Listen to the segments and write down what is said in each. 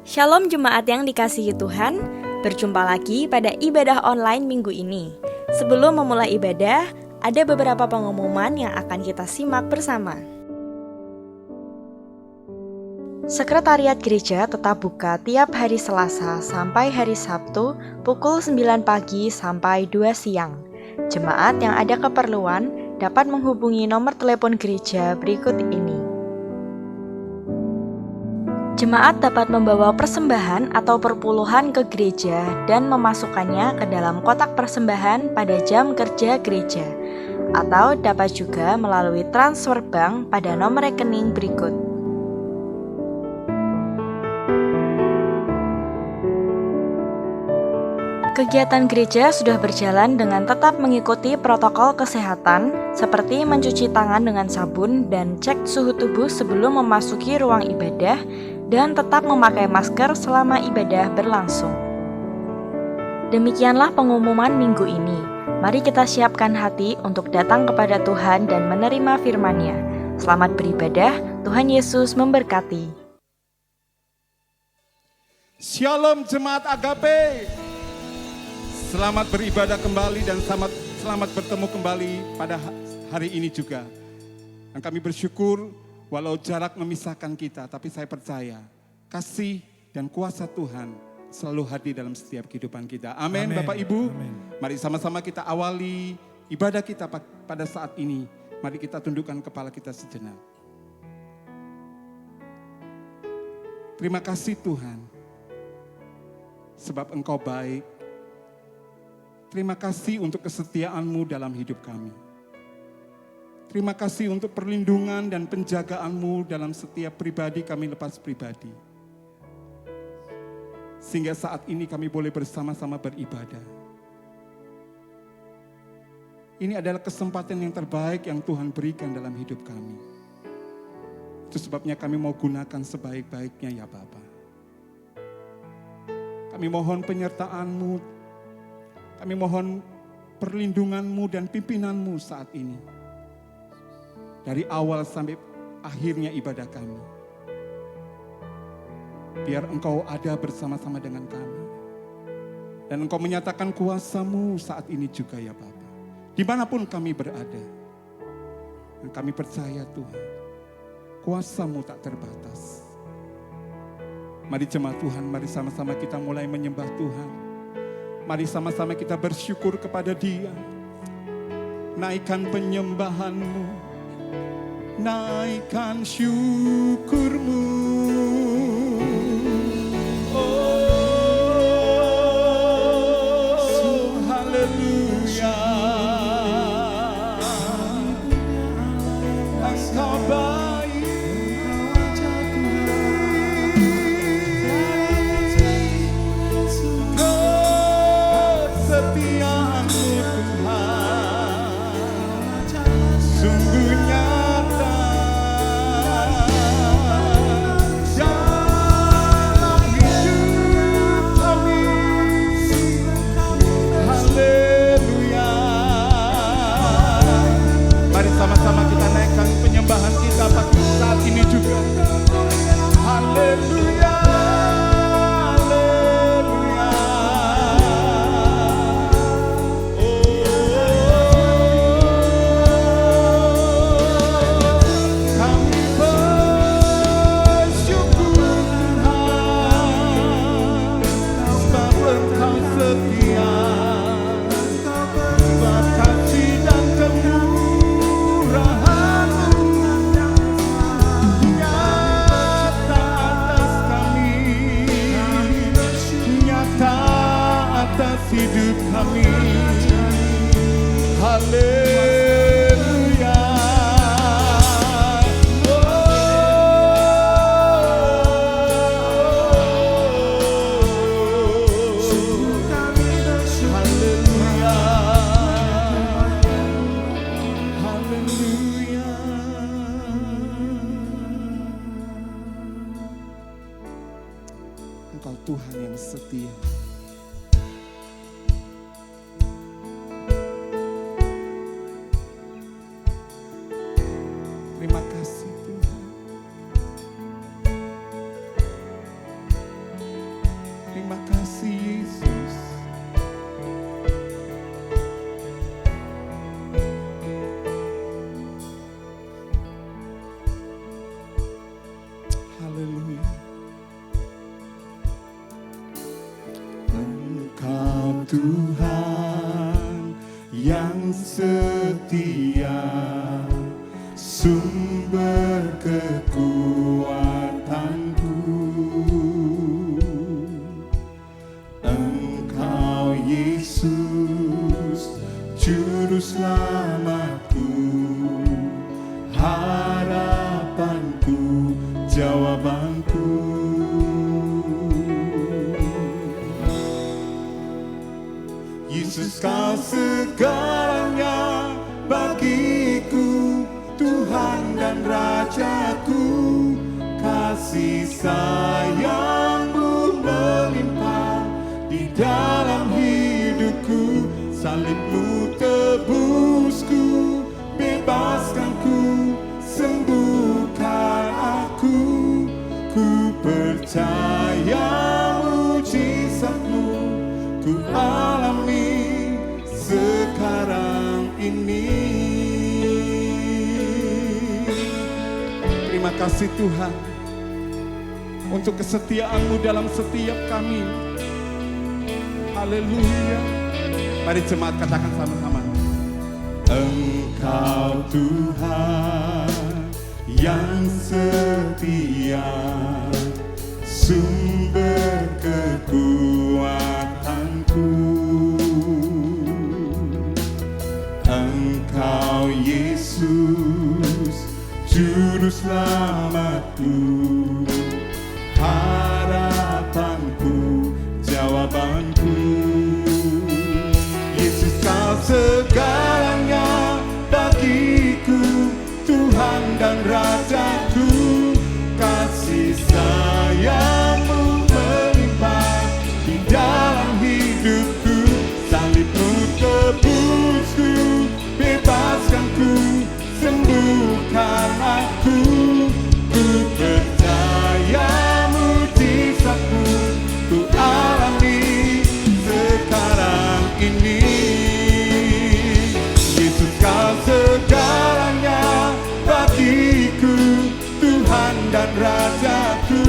Shalom jemaat yang dikasihi Tuhan, berjumpa lagi pada ibadah online minggu ini. Sebelum memulai ibadah, ada beberapa pengumuman yang akan kita simak bersama. Sekretariat gereja tetap buka tiap hari Selasa sampai hari Sabtu pukul 9 pagi sampai 2 siang. Jemaat yang ada keperluan dapat menghubungi nomor telepon gereja berikut ini. Jemaat dapat membawa persembahan atau perpuluhan ke gereja dan memasukkannya ke dalam kotak persembahan pada jam kerja gereja, atau dapat juga melalui transfer bank pada nomor rekening berikut. Kegiatan gereja sudah berjalan dengan tetap mengikuti protokol kesehatan seperti mencuci tangan dengan sabun dan cek suhu tubuh sebelum memasuki ruang ibadah dan tetap memakai masker selama ibadah berlangsung. Demikianlah pengumuman minggu ini. Mari kita siapkan hati untuk datang kepada Tuhan dan menerima firman-Nya. Selamat beribadah, Tuhan Yesus memberkati. Shalom jemaat Agape. Selamat beribadah kembali dan selamat bertemu kembali pada hari ini juga. Dan kami bersyukur walau jarak memisahkan kita, tapi saya percaya kasih dan kuasa Tuhan selalu hadir dalam setiap kehidupan kita. Amin. Bapak Ibu, mari sama-sama kita awali ibadah kita pada saat ini. Mari kita tundukkan kepala kita sejenak. Terima kasih Tuhan, sebab Engkau baik. Terima kasih untuk kesetiaan-Mu dalam hidup kami. Terima kasih untuk perlindungan dan penjagaan-Mu dalam setiap pribadi kami lepas pribadi. Sehingga saat ini kami boleh bersama-sama beribadah. Ini adalah kesempatan yang terbaik yang Tuhan berikan dalam hidup kami. Itu sebabnya kami mau gunakan sebaik-baiknya ya Bapa. Kami mohon penyertaan-Mu. Kami mohon perlindungan-Mu dan pimpinan-Mu saat ini. Dari awal sampai akhirnya ibadah kami. Biar Engkau ada bersama-sama dengan kami. Dan Engkau menyatakan kuasa-Mu saat ini juga ya Bapa. Dimanapun kami berada. Dan kami percaya Tuhan, kuasa-Mu tak terbatas. Mari jemaat Tuhan, mari sama-sama kita mulai menyembah Tuhan. Mari sama-sama kita bersyukur kepada Dia. Naikkan penyembahan-Mu, naikkan syukur-Mu. Oh, haleluya. Engkau baik. Kesetiaan-Mu Tuhan sungguh nyata dalam hidup kami. Haleluya. Mari sama-sama kita naikkan penyembahan kita saat ini juga. Haleluya. Hidup kami, haleluya. Haleluya, haleluya. Engkau Tuhan yang setia. Terima kasih Tuhan. Tuhan yang setia, sumber kekuatanku. Engkau Yesus, Juru Selamatku, harapanku, jawabanku. Yesus, kau segalanya bagiku, Tuhan dan Rajaku. Kasih sayang-Mu melimpah di dalam hidupku. Salib-Mu tebusku, bebaskanku, sembuhkan aku. Ku percaya mujizat-Mu, ku alami sekarang ini. Terima kasih Tuhan untuk kesetiaan-Mu dalam setiap kami. Haleluya. Mari jemaat katakan sama-sama. Engkau Tuhan yang setia, sumber kekuatanku. Engkau Yesus, Juru Selamatku, harapanku, jawabanku. Yesus, kau segalanya bagiku, Tuhan dan Rajaku. Kasih sayang-Mu melimpah di dalam hidupku. Salib-Mu tebusku, bebaskanku, sembuhkan aku. Ku percaya mujizat-Mu, ku alami sekarang ini. Yesus, kau segalanya bagiku, Tuhan dan Rajaku.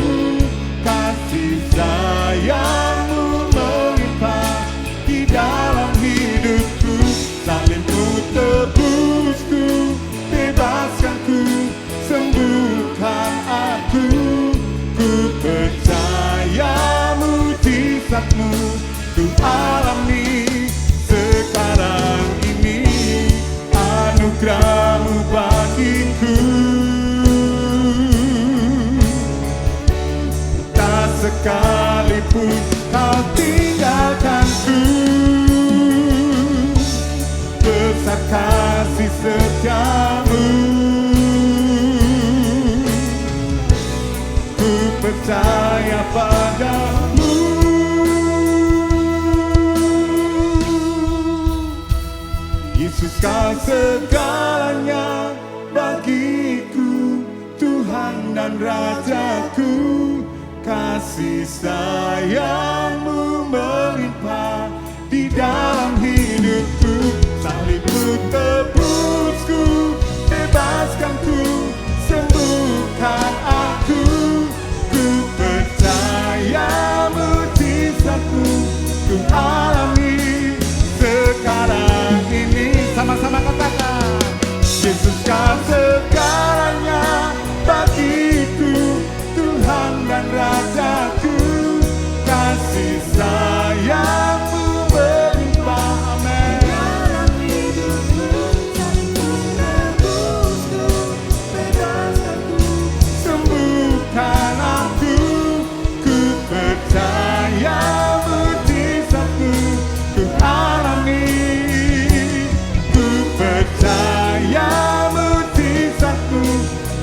Kasih sayang-Mu melimpah di dalam hidupku. Salib-Mu tebusku, bebaskanku, sembuhkan aku. Ku percaya mujizat-Mu, ku alami sekarang ini. Anugerah-Mu bagiku, tak sekalipun Kau tinggalkanku. Besar kasih setia-Mu, ku percaya padamu. Yesus, Kau segalanya bagiku, Tuhan dan Rajaku. Kasih sayang-Mu melimpah di dalam hidupku. Salib-Mu tebusku, bebaskanku, sembuhkan aku. Ku percaya mujizat-Mu, ku alami sekarang ini. Sama-sama katakan. Yesus, Kau segalanya bagiku, Tuhan dan Rajaku. Kasih sayang-Mu melimpah, amin. Dalam hidupku, Salib-Mu tebusku, bebaskanku, sembuhkan aku. Ku percaya mujizat-Mu, ku alami. Ku percaya mujizat-Mu,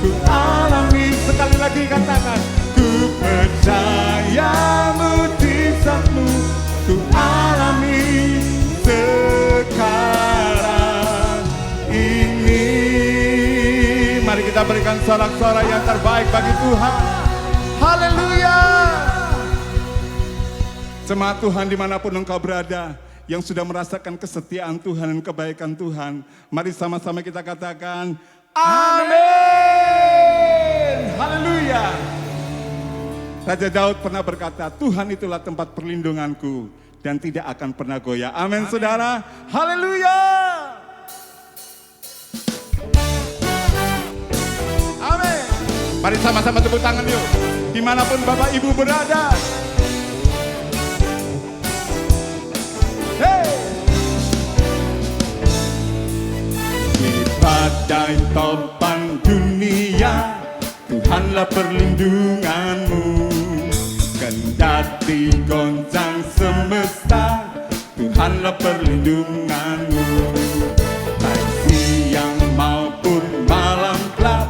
ku alami. Sekali lagi katakan. Ku percaya mujizat-Mu, ku alami sekarang ini. Mari kita berikan sorak-sorai yang terbaik bagi Tuhan. Haleluya. Jemaat Tuhan dimanapun engkau berada, yang sudah merasakan kesetiaan Tuhan dan kebaikan Tuhan, mari sama-sama kita katakan amin. Haleluya. Raja Daud pernah berkata, Tuhan itulah tempat perlindunganku, dan tidak akan pernah goyah. Amin, saudara. Haleluya. Amin. Mari sama-sama tepuk tangan yuk. Dimanapun Bapak Ibu berada. Hey. Di badai topan dunia, Tuhanlah perlindunganmu. Kendati goncang semesta, Tuhanlah perlindunganmu. Baik siang maupun malam gelap,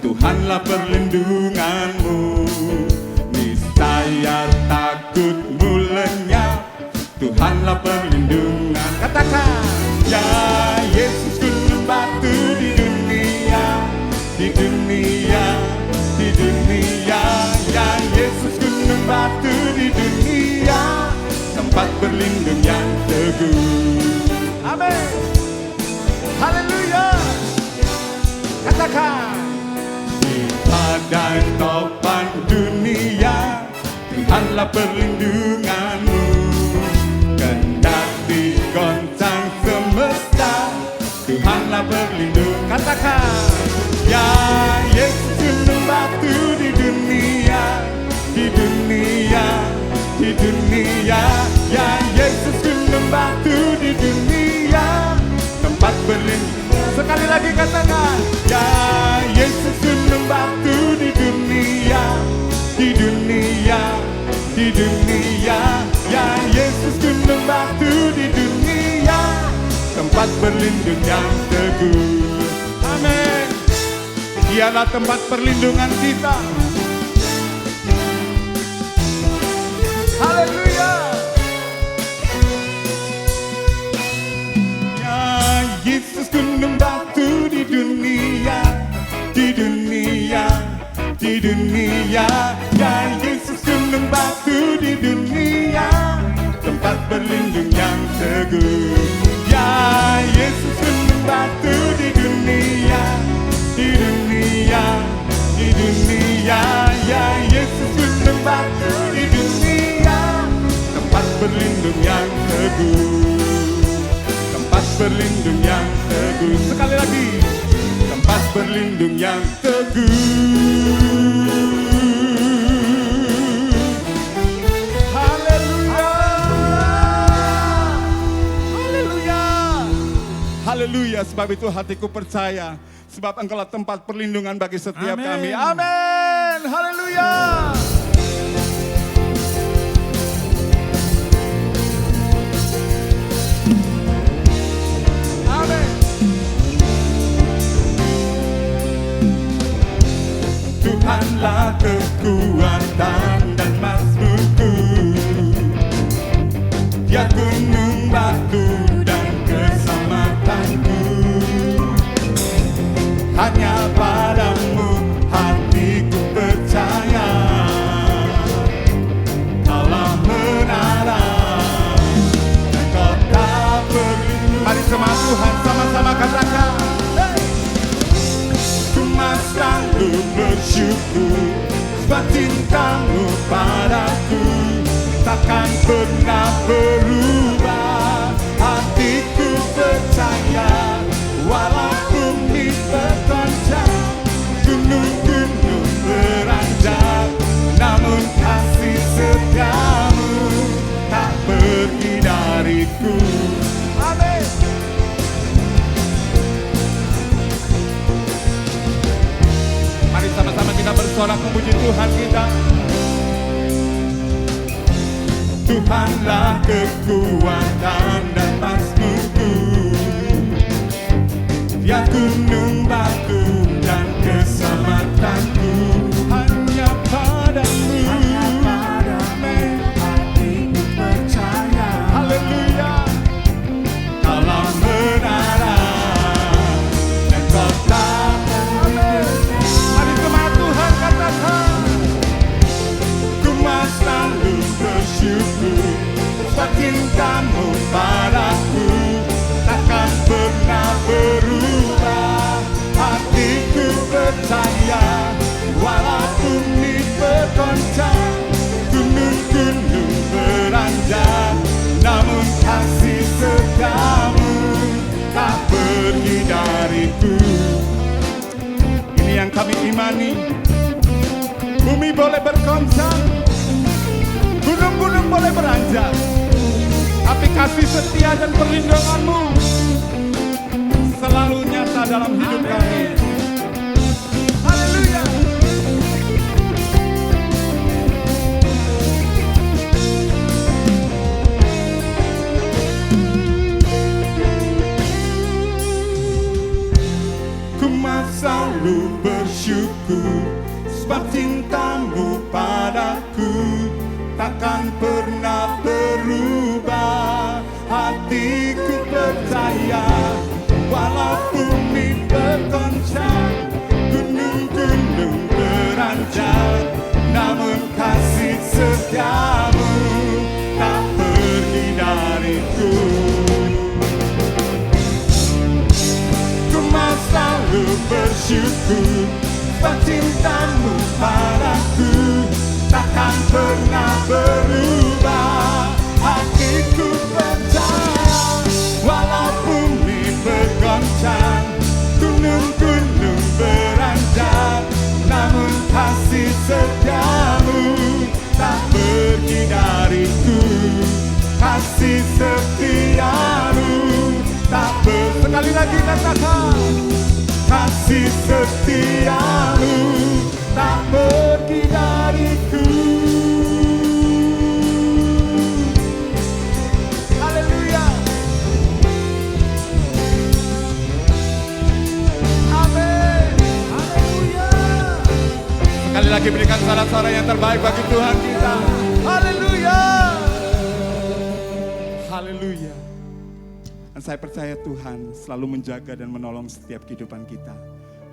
Tuhanlah perlindunganmu. Niscaya takutmu lenyap, Tuhanlah perlindungan. Katakan, ya Yesus gunung batu di dunia, di dunia, di dunia. Ya Yesus gunung batu di dunia, tempat berlindung yang teguh. Amin. Haleluya. Katakan, di badai topan dunia, Tuhanlah perlindunganmu. Kendati goncang semesta, Tuhanlah berlindung. Katakan, ya Yesus gunung batu di dunia, di dunia, di dunia. Ya Yesus gunung batu di dunia, tempat berlindung. Sekali lagi katakan, ya Yesus gunung batu di dunia, di dunia, di dunia. Ya Yesus gunung batu di dunia, tempat berlindung yang teguh. Amin. Dialah tempat perlindungan kita. Haleluya. Ya Yesus gunung batu di dunia, di dunia, di dunia. Ya Yesus gunung batu di dunia, tempat berlindung yang teguh. Ya Yesus gunung batu di dunia, di dunia, di dunia. Ya Yesus gunung batu di dunia, tempat berlindung yang teguh, tempat berlindung yang teguh. Sekali lagi, tempat berlindung yang teguh. Haleluya, haleluya, haleluya. Sebab itu hatiku percaya, sebab Engkaulah tempat perlindungan bagi setiap kami. Amin. Haleluya. Amin. Tuhanlah kekuatan dan mazmurku, Dia gunung batu dan keselamatanku. Hanya padamu hatiku percaya, Allah menara dan Kau tak berlindung. Mari semua Tuhan sama-sama katakan, hey! Ku selalu bersyukur sebab cintamu padaku takkan pernah berubah. Hatiku percaya walaupun dipergoncang, gunung-gunung beranjak, namun kasih setiamu tak pergi dariku. Amin. Mari sama-sama kita bersorak memuji Tuhan kita. Tuhanlah kekuatan dan mazmurku, Dia gunung batu dan keselamatanku. Hanya padamu, hatiku percaya. Haleluya. Kaulah menara dan Kau tak berlindung. Mari semua Tuhan katakan, ku selalu bersyukur sebab cintamu padaku takkan pernah berubah. Hatiku percaya walaupun dipergoncang, gunung-gunung beranjak, imani. Bumi boleh bergoncang, gunung-gunung boleh beranjak, tapi kasih setia dan perlindunganmu selalu nyata dalam hidup kami. Haleluya. Ku mau selalu bersyukur sebab cintamu padaku takkan pernah berubah. Hatiku percaya walau bumi bergoncang, gunung-gunung beranjak, namun kasih setiamu tak pergi dariku. Ku mau selalu bersyukur sebab cintamu padaku takkan pernah berubah. Hatiku percaya walau bumi bergoncang, gunung-gunung beranjak, namun kasih setiamu tak pergi dariku. Kasih setiamu tak pergi. Sekali lagi katakan, kasih setiamu tak pergi dariku. Haleluya. Amin. Haleluya. Sekali lagi berikan suara-suara yang terbaik bagi Tuhan kita. Haleluya. Haleluya. Dan saya percaya Tuhan selalu menjaga dan menolong setiap kehidupan kita.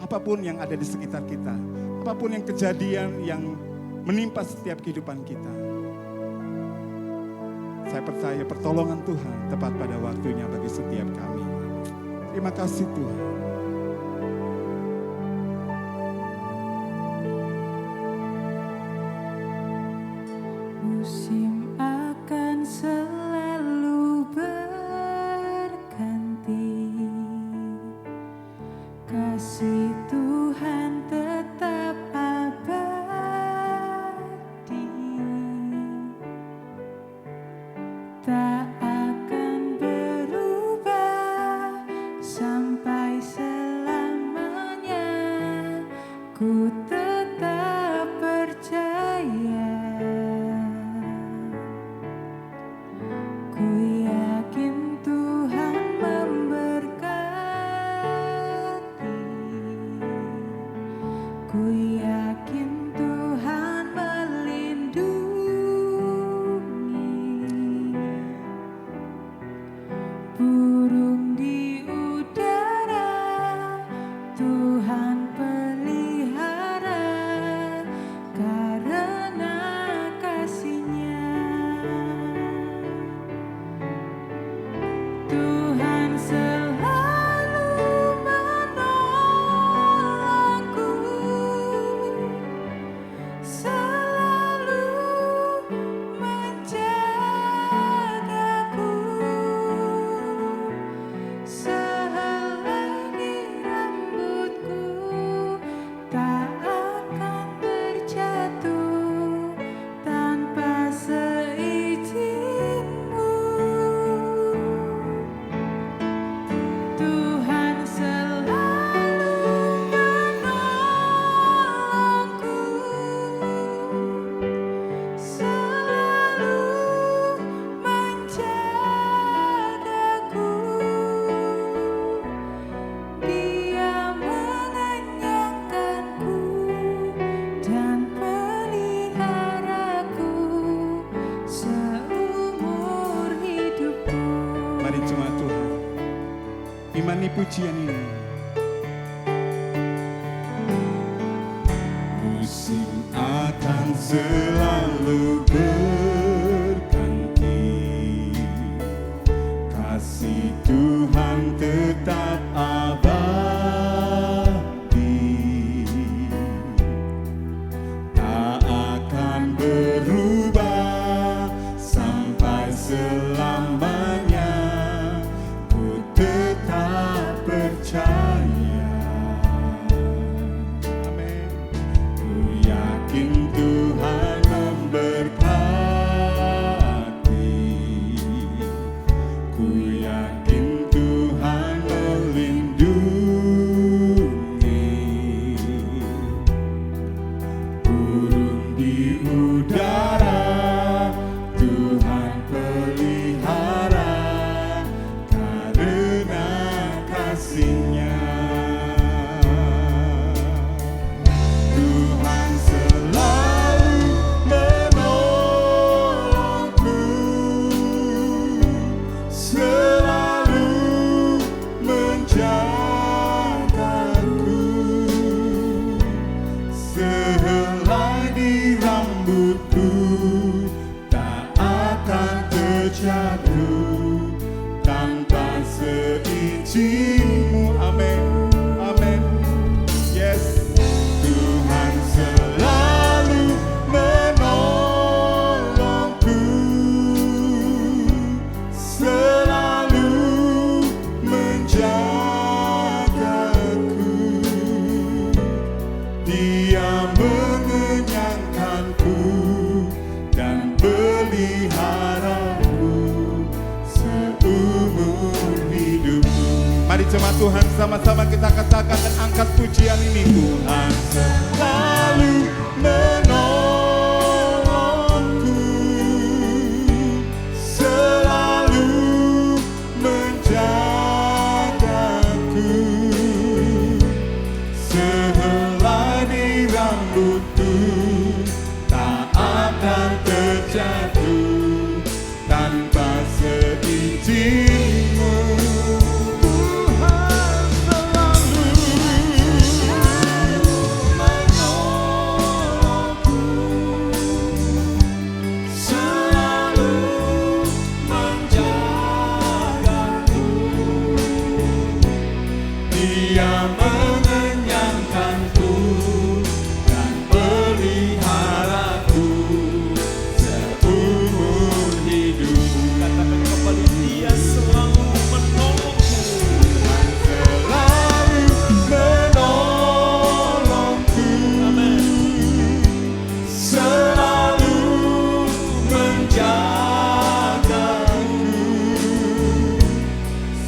Apapun yang ada di sekitar kita, apapun yang kejadian yang menimpa setiap kehidupan kita. Saya percaya pertolongan Tuhan tepat pada waktunya bagi setiap kami. Terima kasih Tuhan. Musim akan selalu berganti, kasih Tuhan tetap abadi, tak akan berubah sampai selamanya. Ku tetap percaya. Ku yakin Tuhan memberkati. Ku yakin Tuhan melindungi. Burung di udara Tuhan pelihara karena kasih-Nya. Tuhan selalu menolongku, selalu menjagaku. Sehelai rambutku tak akan terjatuh tanpa seizin-Mu. Tuhan selalu menolongku, selalu menjagaku. Dia mengenyangkanku dan peliharaku seumur hidupku. Mari jemaat Tuhan, imani pujian ini. Musim akan selalu berganti, kasih Tuhan tetap abadi, tak akan berubah sampai selamanya. Ku tetap percaya. Amin. Mari jemaat Tuhan sama-sama kita katakan dan angkat pujian ini. Tuhan selalu menolongku, selalu menjagaku, sehelai di rambutku tak akan terjatuh tanpa seizinmu. Tuhan selalu menolongku, selalu menjagaku. Dia mengenyangkanku dan peliharaku seumur hidup. Katakan kembali, Dia selalu menolongku. Tuhan selalu menolongku. Amin. Selalu menjagaku,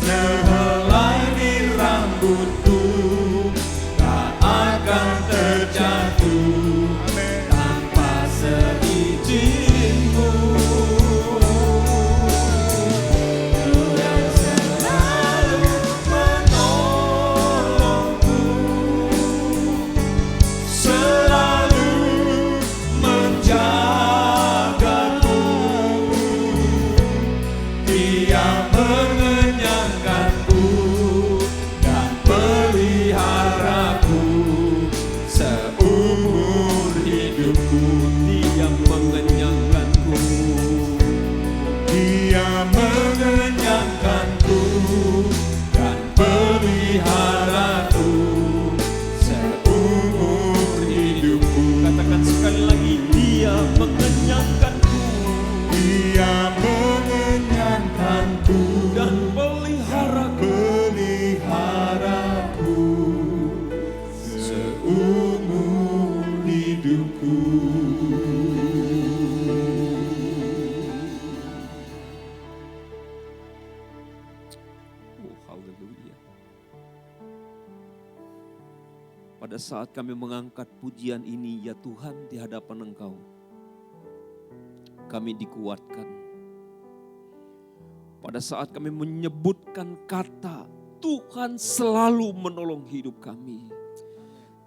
sehelai di rambutku tak akan terjatuh tanpa seizinmu. Tuhan selalu menolongku, selalu menjagaku. Dia mengenyangkanku dan peliharaku seumur hidupku. Dia mengenyangkanku, Dia mengenyangkanku dan peliharaku seumur hidupku. Katakan sekali lagi, Dia mengenyangkanku. Dia mengenyangkanku dan peliharaku seumur hidupku. Oh, haleluya. Pada saat kami mengangkat pujian ini, ya Tuhan, di hadapan Engkau, kami dikuatkan. Pada saat kami menyebutkan kata, Tuhan selalu menolong hidup kami.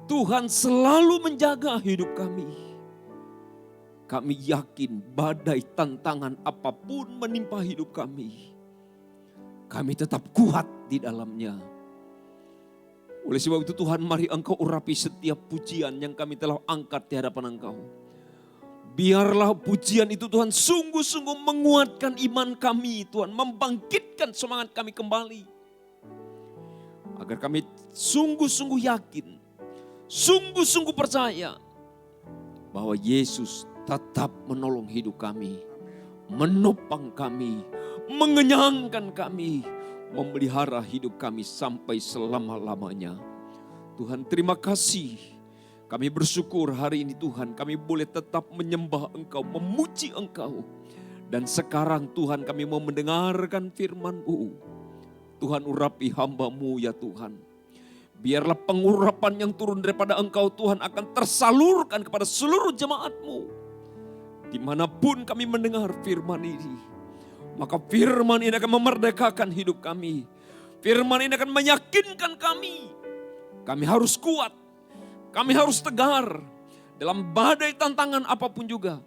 Tuhan selalu menjaga hidup kami. Kami yakin badai tantangan apapun menimpa hidup kami, kami tetap kuat di dalamnya. Oleh sebab itu Tuhan, mari Engkau urapi setiap pujian yang kami telah angkat di hadapan Engkau. Biarlah pujian itu Tuhan sungguh-sungguh menguatkan iman kami Tuhan. Membangkitkan semangat kami kembali. Agar kami sungguh-sungguh yakin, sungguh-sungguh percaya bahwa Yesus tetap menolong hidup kami. Menopang kami, mengenyangkan kami, memelihara hidup kami sampai selama-lamanya. Tuhan, terima kasih. Kami bersyukur hari ini Tuhan, kami boleh tetap menyembah Engkau, memuji Engkau. Dan sekarang Tuhan, kami mau mendengarkan firman-Mu. Tuhan, urapi hamba-Mu ya Tuhan. Biarlah pengurapan yang turun daripada Engkau Tuhan akan tersalurkan kepada seluruh jemaat-Mu. Dimanapun kami mendengar firman ini, maka firman ini akan memerdekakan hidup kami. Firman ini akan meyakinkan kami. Kami harus kuat. Kami harus tegar dalam badai tantangan apapun juga.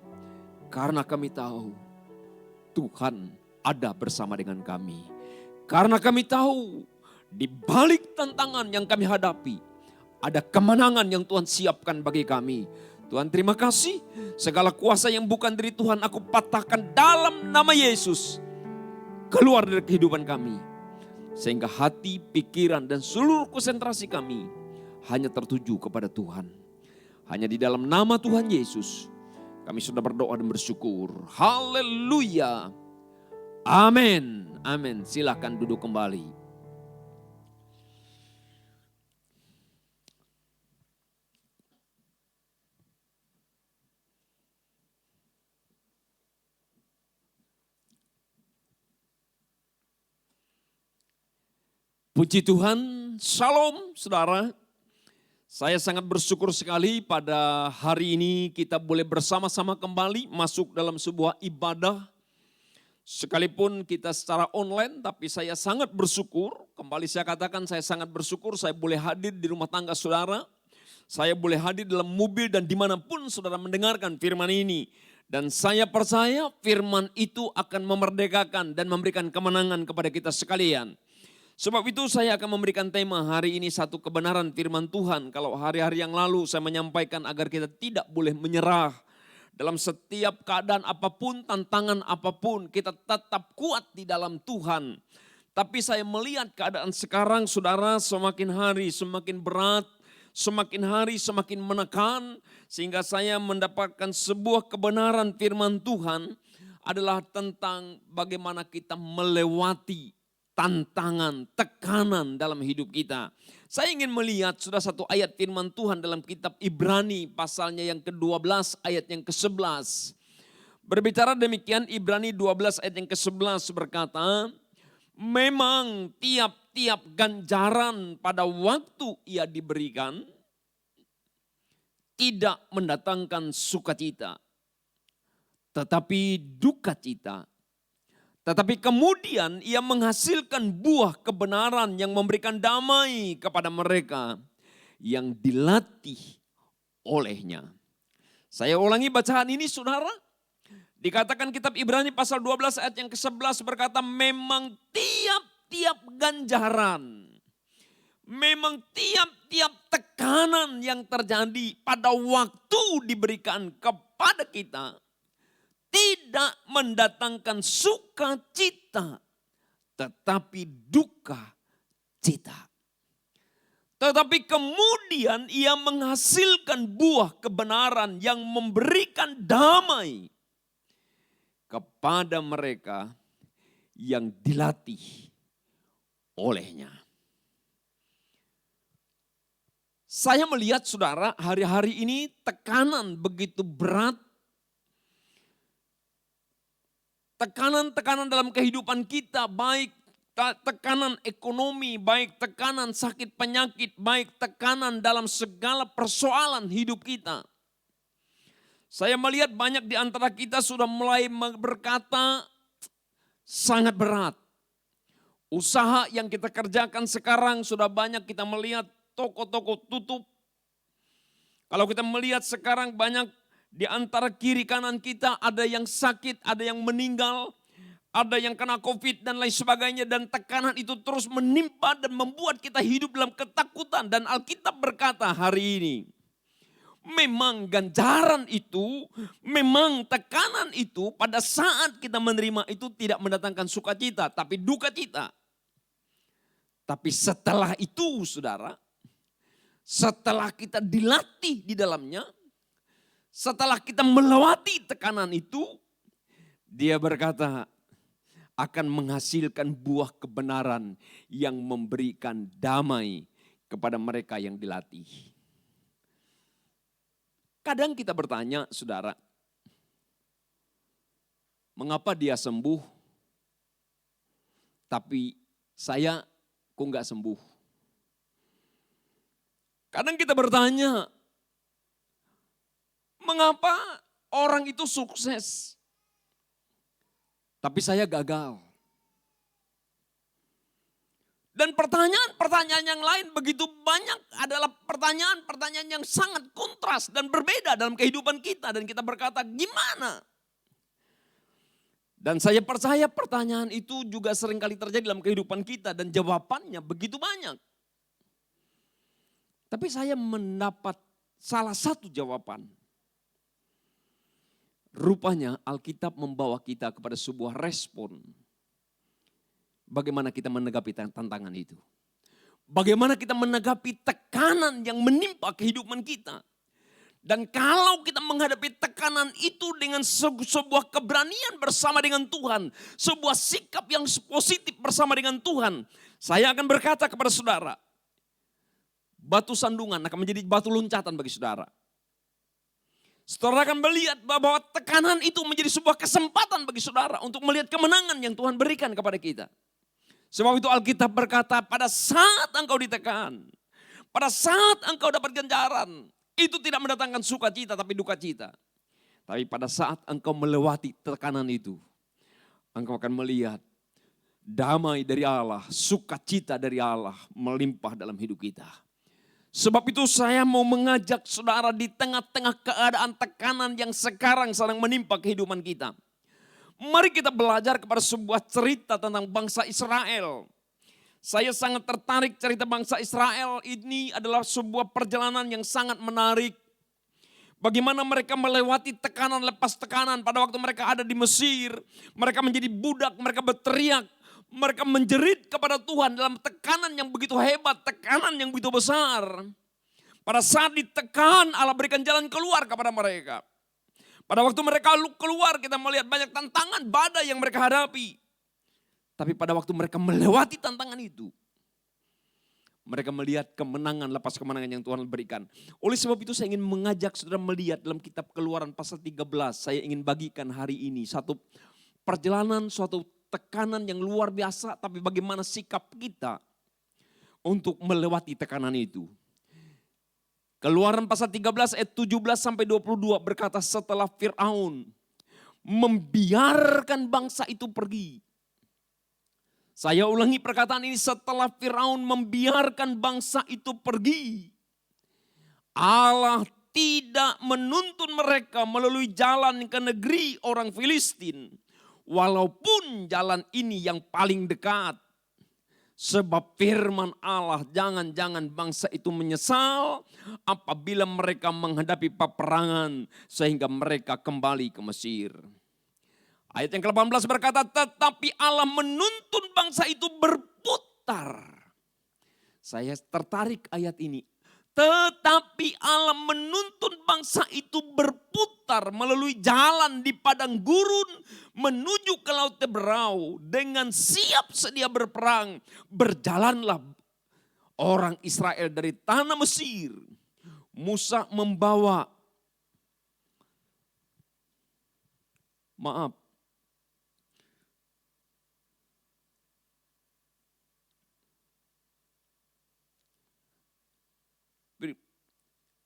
Karena kami tahu Tuhan ada bersama dengan kami. Karena kami tahu di balik tantangan yang kami hadapi, ada kemenangan yang Tuhan siapkan bagi kami. Tuhan, terima kasih. Segala kuasa yang bukan dari Tuhan aku patahkan dalam nama Yesus. Keluar dari kehidupan kami. Sehingga hati, pikiran dan seluruh konsentrasi kami hanya tertuju kepada Tuhan. Hanya di dalam nama Tuhan Yesus kami sudah berdoa dan bersyukur. Haleluya. Amin. Amin. Silakan duduk kembali. Puji Tuhan, Shalom saudara. Saya sangat bersyukur sekali pada hari ini kita boleh bersama-sama kembali masuk dalam sebuah ibadah. Sekalipun kita secara online, tapi saya sangat bersyukur. Kembali saya katakan saya sangat bersyukur saya boleh hadir di rumah tangga saudara. Saya boleh hadir dalam mobil dan dimanapun saudara mendengarkan firman ini. Dan saya percaya firman itu akan memerdekakan dan memberikan kemenangan kepada kita sekalian. Sebab itu saya akan memberikan tema hari ini satu kebenaran firman Tuhan. Kalau hari-hari yang lalu saya menyampaikan agar kita tidak boleh menyerah. Dalam setiap keadaan apapun, tantangan apapun, kita tetap kuat di dalam Tuhan. Tapi saya melihat keadaan sekarang saudara semakin hari semakin berat. Semakin hari semakin menekan. Sehingga saya mendapatkan sebuah kebenaran firman Tuhan adalah tentang bagaimana kita melewati tantangan, tekanan dalam hidup kita. Saya ingin melihat sudah satu ayat firman Tuhan dalam kitab Ibrani pasalnya yang ke-12 ayat yang ke-11. Berbicara demikian Ibrani 12 ayat yang ke-11 berkata, memang tiap-tiap ganjaran pada waktu ia diberikan tidak mendatangkan sukacita, tetapi duka cita. Tetapi kemudian ia menghasilkan buah kebenaran yang memberikan damai kepada mereka yang dilatih olehnya. Saya ulangi bacaan ini saudara. Dikatakan kitab Ibrani pasal 12 ayat yang ke-11 berkata memang tiap-tiap ganjaran. Memang tiap-tiap tekanan yang terjadi pada waktu diberikan kepada kita tidak mendatangkan sukacita, tetapi duka cita. Tetapi kemudian ia menghasilkan buah kebenaran yang memberikan damai kepada mereka yang dilatih olehnya. Saya melihat saudara hari-hari ini tekanan begitu berat. Tekanan-tekanan dalam kehidupan kita, baik tekanan ekonomi, baik tekanan sakit penyakit, baik tekanan dalam segala persoalan hidup kita. Saya melihat banyak di antara kita sudah mulai berkata sangat berat. Usaha yang kita kerjakan sekarang sudah banyak kita melihat toko-toko tutup. Kalau kita melihat sekarang banyak di antara kiri kanan kita ada yang sakit, ada yang meninggal, ada yang kena COVID dan lain sebagainya. Dan tekanan itu terus menimpa dan membuat kita hidup dalam ketakutan. Dan Alkitab berkata hari ini, memang ganjaran itu, memang tekanan itu pada saat kita menerima itu tidak mendatangkan sukacita, tapi duka cita. Tapi setelah itu saudara, setelah kita dilatih di dalamnya, setelah kita melewati tekanan itu, dia berkata akan menghasilkan buah kebenaran yang memberikan damai kepada mereka yang dilatih. Kadang kita bertanya, saudara, mengapa dia sembuh, tapi saya kok enggak sembuh? Kadang kita bertanya, mengapa orang itu sukses, tapi saya gagal? Dan pertanyaan-pertanyaan yang lain begitu banyak adalah pertanyaan-pertanyaan yang sangat kontras dan berbeda dalam kehidupan kita. Dan kita berkata gimana? Dan saya percaya pertanyaan itu juga seringkali terjadi dalam kehidupan kita dan jawabannya begitu banyak. Tapi saya mendapat salah satu jawaban. Rupanya Alkitab membawa kita kepada sebuah respon. Bagaimana kita menanggapi tantangan itu. Bagaimana kita menanggapi tekanan yang menimpa kehidupan kita. Dan kalau kita menghadapi tekanan itu dengan sebuah keberanian bersama dengan Tuhan. Sebuah sikap yang positif bersama dengan Tuhan. Saya akan berkata kepada saudara. Batu sandungan akan menjadi batu loncatan bagi saudara. Saudara akan melihat bahwa tekanan itu menjadi sebuah kesempatan bagi saudara. Untuk melihat kemenangan yang Tuhan berikan kepada kita. Sebab itu Alkitab berkata, pada saat engkau ditekan, pada saat engkau dapat ganjaran, itu tidak mendatangkan sukacita tapi duka cita. Tapi pada saat engkau melewati tekanan itu, engkau akan melihat damai dari Allah, sukacita dari Allah melimpah dalam hidup kita. Sebab itu saya mau mengajak saudara di tengah-tengah keadaan tekanan yang sekarang sedang menimpa kehidupan kita. Mari kita belajar kepada sebuah cerita tentang bangsa Israel. Saya sangat tertarik cerita bangsa Israel ini adalah sebuah perjalanan yang sangat menarik. Bagaimana mereka melewati tekanan lepas tekanan pada waktu mereka ada di Mesir. Mereka menjadi budak, mereka berteriak. Mereka menjerit kepada Tuhan dalam tekanan yang begitu hebat, tekanan yang begitu besar. Pada saat ditekan, Allah berikan jalan keluar kepada mereka. Pada waktu mereka keluar, kita melihat banyak tantangan, badai yang mereka hadapi. Tapi pada waktu mereka melewati tantangan itu, mereka melihat kemenangan lepas kemenangan yang Tuhan berikan. Oleh sebab itu saya ingin mengajak saudara melihat dalam kitab Keluaran pasal 13. Saya ingin bagikan hari ini satu perjalanan, suatu tekanan yang luar biasa, tapi bagaimana sikap kita untuk melewati tekanan itu. Keluaran pasal 13 ayat 17 sampai 22 berkata, setelah Fir'aun membiarkan bangsa itu pergi. Saya ulangi perkataan ini, setelah Fir'aun membiarkan bangsa itu pergi, Allah tidak menuntun mereka melalui jalan ke negeri orang Filistin. Walaupun jalan ini yang paling dekat. Sebab firman Allah, jangan-jangan bangsa itu menyesal apabila mereka menghadapi peperangan sehingga mereka kembali ke Mesir. Ayat yang ke-18 berkata, tetapi Allah menuntun bangsa itu berputar. Saya tertarik ayat ini. Tetapi Allah menuntun bangsa itu berputar melalui jalan di padang gurun menuju ke Laut Teberau dengan siap sedia berperang. Berjalanlah orang Israel dari tanah Mesir. Musa membawa,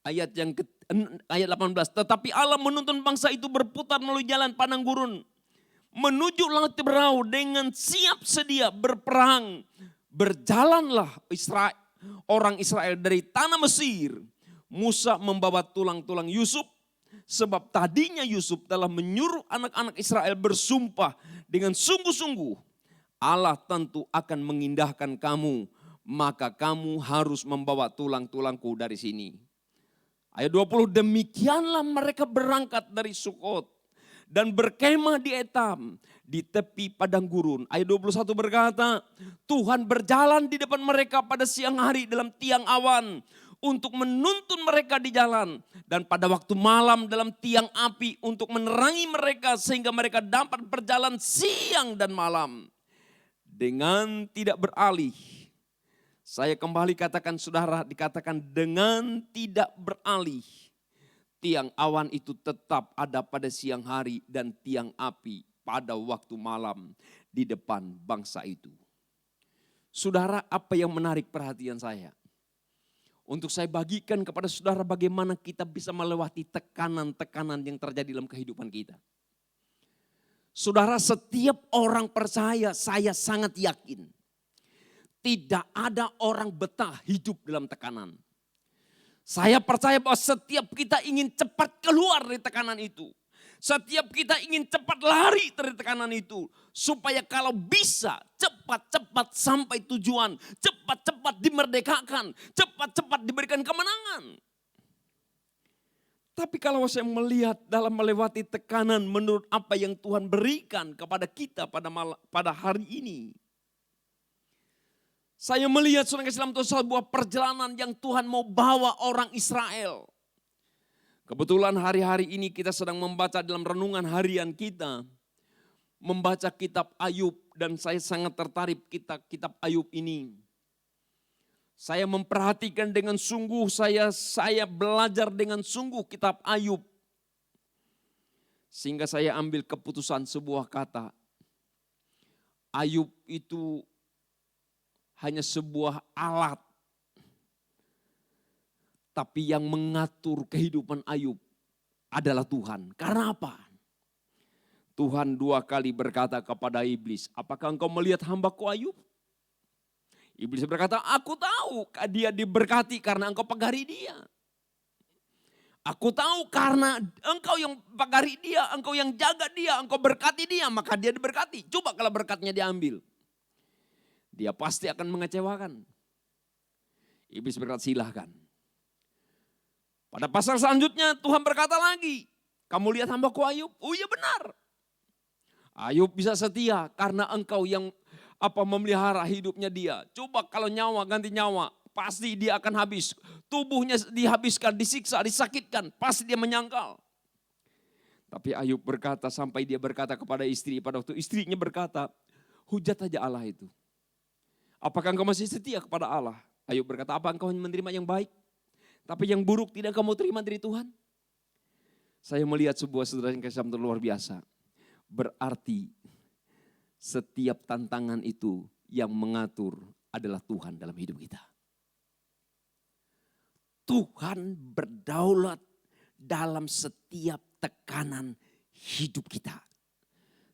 ayat 18, tetapi Allah menuntun bangsa itu berputar melalui jalan padang gurun menuju Laut Teberau dengan siap sedia berperang. Berjalanlah orang Israel dari tanah Mesir. Musa membawa tulang-tulang Yusuf, sebab tadinya Yusuf telah menyuruh anak-anak Israel bersumpah dengan sungguh-sungguh, Allah tentu akan mengindahkan kamu, maka kamu harus membawa tulang-tulangku dari sini. Ayat 20, demikianlah mereka berangkat dari Sukot dan berkemah di Etam di tepi padang gurun. Ayat 21 berkata, Tuhan berjalan di depan mereka pada siang hari dalam tiang awan untuk menuntun mereka di jalan. Dan pada waktu malam dalam tiang api untuk menerangi mereka sehingga mereka dapat berjalan siang dan malam. Dengan tidak beralih. Saya kembali katakan saudara, dikatakan dengan tidak beralih. Tiang awan itu tetap ada pada siang hari dan tiang api pada waktu malam di depan bangsa itu. Saudara, apa yang menarik perhatian saya? Untuk saya bagikan kepada saudara bagaimana kita bisa melewati tekanan-tekanan yang terjadi dalam kehidupan kita. Saudara, setiap orang percaya, saya sangat yakin. Tidak ada orang betah hidup dalam tekanan. Saya percaya bahwa setiap kita ingin cepat keluar dari tekanan itu. Setiap kita ingin cepat lari dari tekanan itu. Supaya kalau bisa cepat-cepat sampai tujuan. Cepat-cepat dimerdekakan. Cepat-cepat diberikan kemenangan. Tapi kalau saya melihat dalam melewati tekanan menurut apa yang Tuhan berikan kepada kita pada hari ini. Saya melihat saudara Islam itu sebuah perjalanan yang Tuhan mau bawa orang Israel. Kebetulan hari-hari ini kita sedang membaca dalam renungan harian kita. Membaca kitab Ayub dan saya sangat tertarik kitab Ayub ini. Saya memperhatikan dengan sungguh, saya belajar dengan sungguh kitab Ayub. Sehingga saya ambil keputusan sebuah kata. Ayub itu hanya sebuah alat. Tapi yang mengatur kehidupan Ayub adalah Tuhan. Karena apa? Tuhan 2 kali berkata kepada iblis, apakah engkau melihat hambaku Ayub? Iblis berkata, aku tahu dia diberkati karena engkau pagari dia. Aku tahu karena engkau yang pagari dia, engkau yang jaga dia, engkau berkati dia, maka dia diberkati. Coba kalau berkatnya diambil. Dia pasti akan mengecewakan. Iblis berkata, silahkan. Pada pasal selanjutnya Tuhan berkata lagi, kamu lihat hambaku Ayub? Oh iya benar. Ayub bisa setia karena engkau yang memelihara hidupnya dia. Coba kalau nyawa ganti nyawa, pasti dia akan habis. Tubuhnya dihabiskan, disiksa, disakitkan, pasti dia menyangkal. Tapi Ayub berkata sampai dia berkata kepada istri, pada waktu istrinya berkata, hujat aja Allah itu. Apakah engkau masih setia kepada Allah? Ayub berkata, apa engkau menerima yang baik? Tapi yang buruk tidak kamu terima dari Tuhan? Saya melihat sebuah saudara yang kasih luar biasa. Berarti setiap tantangan itu yang mengatur adalah Tuhan dalam hidup kita. Tuhan berdaulat dalam setiap tekanan hidup kita.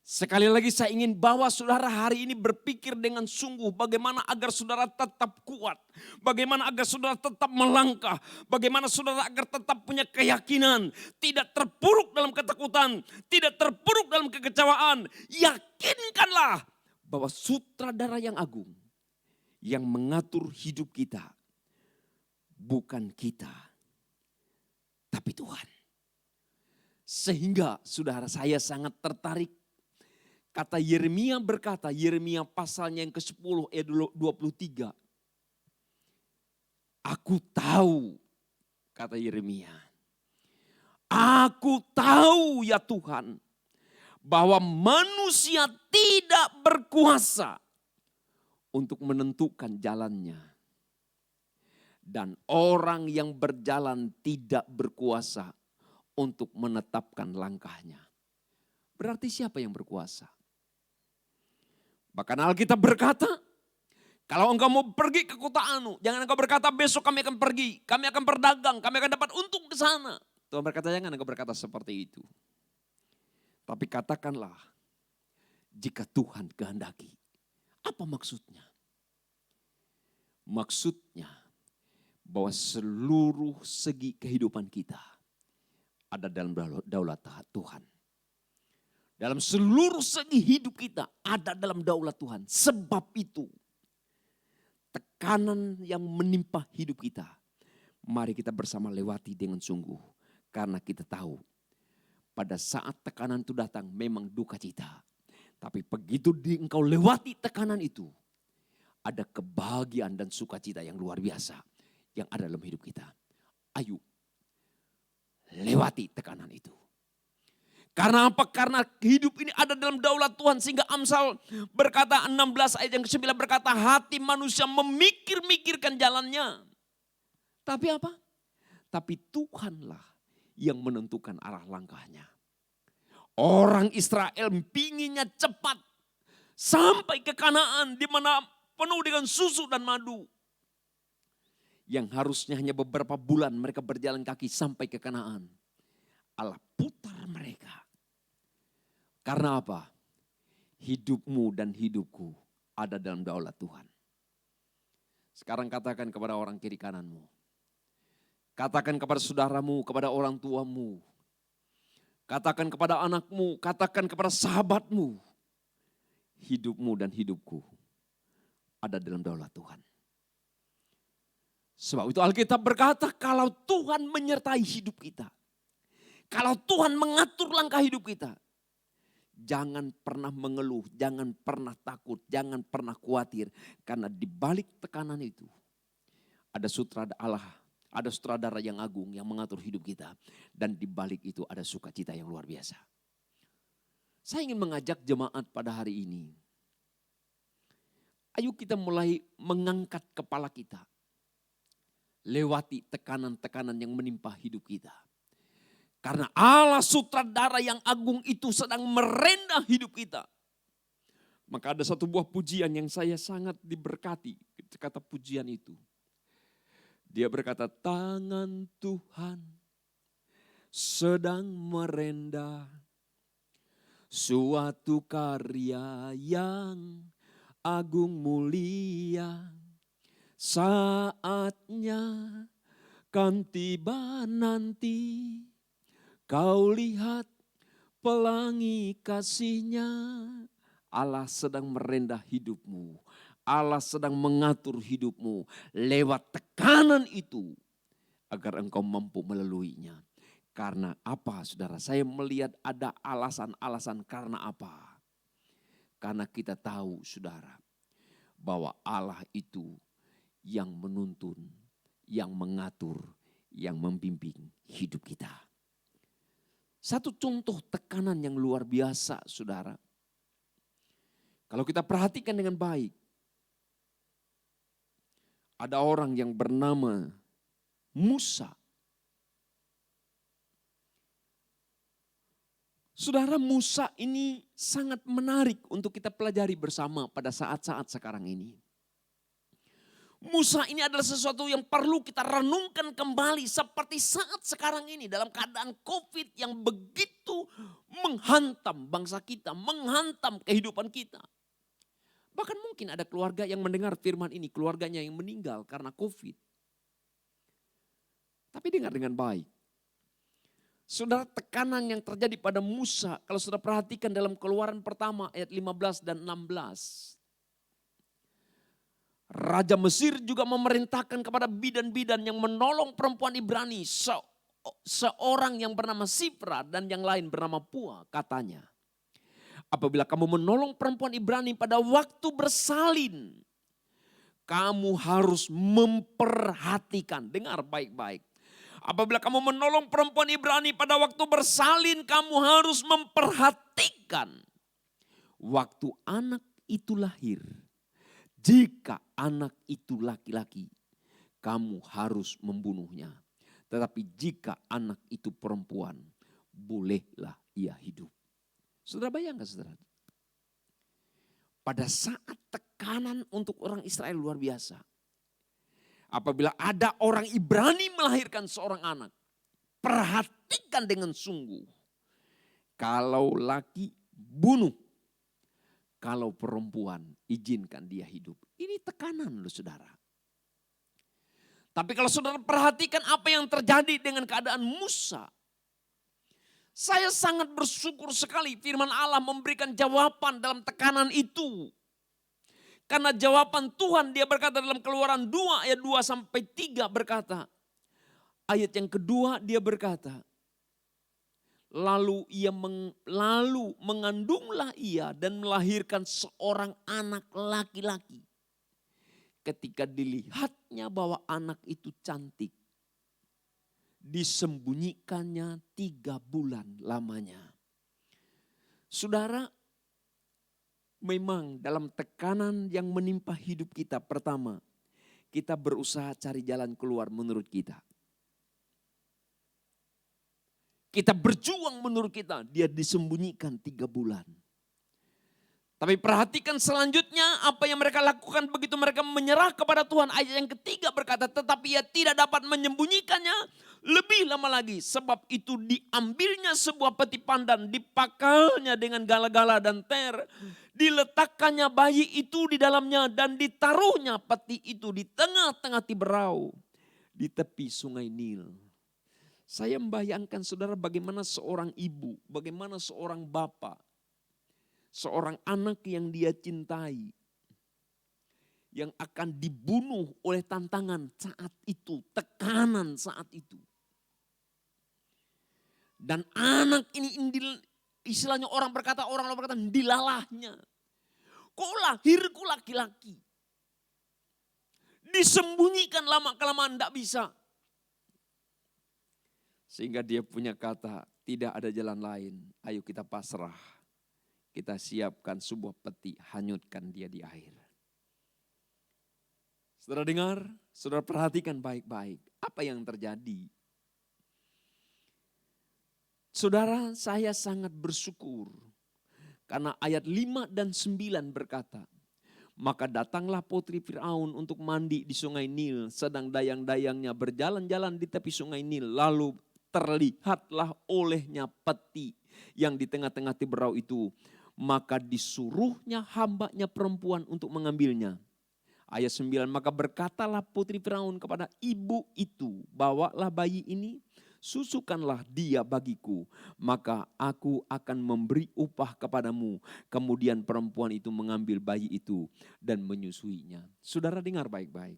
Sekali lagi saya ingin bawa saudara hari ini berpikir dengan sungguh bagaimana agar saudara tetap kuat. Bagaimana agar saudara tetap melangkah. Bagaimana saudara agar tetap punya keyakinan. Tidak terpuruk dalam ketakutan. Tidak terpuruk dalam kekecewaan. Yakinkanlah bahwa sutradara yang agung yang mengatur hidup kita bukan kita, tapi Tuhan. Sehingga saudara saya sangat tertarik. Kata Yeremia berkata, Yeremia pasalnya yang ke-10 ayat 23. Aku tahu, kata Yeremia. Aku tahu ya Tuhan, bahwa manusia tidak berkuasa untuk menentukan jalannya. Dan orang yang berjalan tidak berkuasa untuk menetapkan langkahnya. Berarti siapa yang berkuasa? Bahkan Alkitab berkata, kalau engkau mau pergi ke kota Anu, jangan engkau berkata besok kami akan pergi, kami akan berdagang, kami akan dapat untung ke sana. Tuhan berkata jangan engkau berkata seperti itu. Tapi katakanlah, jika Tuhan kehendaki. Apa maksudnya? Maksudnya bahwa seluruh segi kehidupan kita ada dalam daulat Tuhan. Dalam seluruh segi hidup kita ada dalam daulat Tuhan. Sebab itu tekanan yang menimpa hidup kita, mari kita bersama lewati dengan sungguh. Karena kita tahu pada saat tekanan itu datang memang duka cita. Tapi begitu engkau lewati tekanan itu, ada kebahagiaan dan sukacita yang luar biasa yang ada dalam hidup kita. Ayo lewati tekanan itu. Karena apa? Karena hidup ini ada dalam daulat Tuhan. Sehingga Amsal berkata 16 ayat yang ke-9 berkata hati manusia memikir-mikirkan jalannya. Tapi apa? Tapi Tuhanlah yang menentukan arah langkahnya. Orang Israel pinginnya cepat sampai ke Kanaan di mana penuh dengan susu dan madu. Yang harusnya hanya beberapa bulan mereka berjalan kaki sampai ke Kanaan. Allah putar mereka. Karena apa? Hidupmu dan hidupku ada dalam daulat Tuhan. Sekarang katakan kepada orang kiri kananmu. Katakan kepada saudaramu, kepada orang tuamu. Katakan kepada anakmu, katakan kepada sahabatmu. Hidupmu dan hidupku ada dalam daulat Tuhan. Sebab itu Alkitab berkata kalau Tuhan menyertai hidup kita. Kalau Tuhan mengatur langkah hidup kita. Jangan pernah mengeluh, jangan pernah takut, jangan pernah khawatir. Karena di balik tekanan itu ada sutradara Allah, ada sutradara yang agung yang mengatur hidup kita. Dan di balik itu ada sukacita yang luar biasa. Saya ingin mengajak jemaat pada hari ini. Ayo kita mulai mengangkat kepala kita. Lewati tekanan-tekanan yang menimpa hidup kita. Karena Allah sutradara yang agung itu sedang merendah hidup kita. Maka ada satu buah pujian yang saya sangat diberkati kata pujian itu. Dia berkata, tangan Tuhan sedang merendah suatu karya yang agung mulia. Saatnya kan tiba nanti, kau lihat pelangi kasih-Nya. Allah sedang merendah hidupmu. Allah sedang mengatur hidupmu lewat tekanan itu agar engkau mampu melaluinya. Karena apa, saudara? Saya melihat ada alasan-alasan karena apa? Karena kita tahu, saudara, bahwa Allah itu yang menuntun, yang mengatur, yang membimbing hidup kita. Satu contoh tekanan yang luar biasa, saudara. Kalau kita perhatikan dengan baik, ada orang yang bernama Musa. Saudara, Musa ini sangat menarik untuk kita pelajari bersama pada saat-saat sekarang ini. Musa ini adalah sesuatu yang perlu kita renungkan kembali seperti saat sekarang ini dalam keadaan COVID yang begitu menghantam bangsa kita, menghantam kehidupan kita. Bahkan mungkin ada keluarga yang mendengar firman ini, keluarganya yang meninggal karena COVID. Tapi dengar dengan baik. Saudara, tekanan yang terjadi pada Musa, kalau saudara perhatikan dalam Keluaran pertama ayat 15 dan 16. Raja Mesir juga memerintahkan kepada bidan-bidan yang menolong perempuan Ibrani, seorang yang bernama Sifra dan yang lain bernama Pua, katanya. Apabila kamu menolong perempuan Ibrani pada waktu bersalin, kamu harus memperhatikan, dengar baik-baik. Apabila kamu menolong perempuan Ibrani pada waktu bersalin, kamu harus memperhatikan waktu anak itu lahir. Jika anak itu laki-laki, kamu harus membunuhnya. Tetapi jika anak itu perempuan, bolehlah ia hidup. Saudara bayangkan, saudara. Pada saat tekanan untuk orang Israel luar biasa. Apabila ada orang Ibrani melahirkan seorang anak, perhatikan dengan sungguh. Kalau laki, bunuh. Kalau perempuan, izinkan dia hidup. Ini tekanan loh, saudara. Tapi kalau saudara perhatikan apa yang terjadi dengan keadaan Musa. Saya sangat bersyukur sekali firman Allah memberikan jawaban dalam tekanan itu. Karena jawaban Tuhan, dia berkata dalam Keluaran 2 ayat 2 sampai 3 berkata. Ayat yang kedua dia berkata, lalu mengandunglah ia dan melahirkan seorang anak laki-laki. Ketika dilihatnya bahwa anak itu cantik, disembunyikannya 3 bulan lamanya. Saudara, memang dalam tekanan yang menimpa hidup kita, pertama, kita berusaha cari jalan keluar menurut kita. Kita berjuang menurut kita, dia disembunyikan 3 bulan. Tapi perhatikan selanjutnya apa yang mereka lakukan begitu mereka menyerah kepada Tuhan. Ayat yang ketiga berkata, tetapi ia tidak dapat menyembunyikannya lebih lama lagi. Sebab itu diambilnya sebuah peti pandan, dipakalnya dengan gala-gala dan ter. Diletakkannya bayi itu di dalamnya dan ditaruhnya peti itu di tengah-tengah Tiberau. Di tepi sungai Nil. Saya membayangkan saudara bagaimana seorang ibu, bagaimana seorang bapak, seorang anak yang dia cintai, yang akan dibunuh oleh tantangan saat itu, tekanan saat itu. Dan anak ini istilahnya orang berkata dilalahnya. Kok lahirku laki-laki? Disembunyikan lama-kelamaan tidak bisa. Sehingga dia punya kata, tidak ada jalan lain, ayo kita pasrah. Kita siapkan sebuah peti, hanyutkan dia di air. Saudara dengar, saudara perhatikan baik-baik. Apa yang terjadi? Saudara, saya sangat bersyukur. Karena ayat 5 dan 9 berkata, Maka datanglah putri Firaun untuk mandi di sungai Nil, sedang dayang-dayangnya berjalan-jalan di tepi sungai Nil. Lalu terlihatlah olehnya peti yang di tengah-tengah Tiberau itu. Maka disuruhnya hambanya perempuan untuk mengambilnya. Ayat 9, maka berkatalah putri Firaun kepada ibu itu, bawalah bayi ini, susukanlah dia bagiku, maka aku akan memberi upah kepadamu. Kemudian perempuan itu mengambil bayi itu dan menyusuinya. Saudara dengar baik-baik.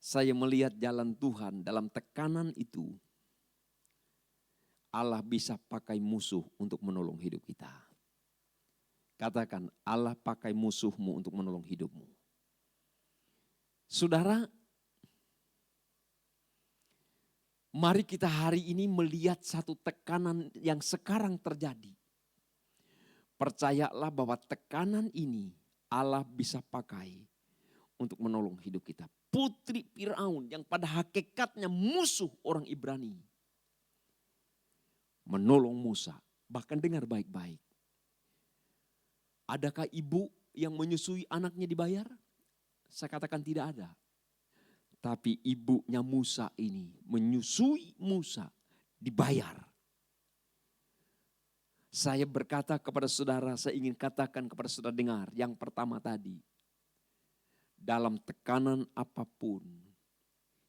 Saya melihat jalan Tuhan dalam tekanan itu. Allah bisa pakai musuh untuk menolong hidup kita. Katakan, Allah pakai musuhmu untuk menolong hidupmu. Saudara, mari kita hari ini melihat satu tekanan yang sekarang terjadi. Percayalah bahwa tekanan ini Allah bisa pakai untuk menolong hidup kita. Putri Firaun yang pada hakikatnya musuh orang Ibrani. Menolong Musa, bahkan dengar baik-baik. Adakah ibu yang menyusui anaknya dibayar? Saya katakan tidak ada. Tapi ibunya Musa ini menyusui Musa dibayar. Saya berkata kepada saudara, saya ingin katakan kepada saudara dengar. Yang pertama tadi, dalam tekanan apapun,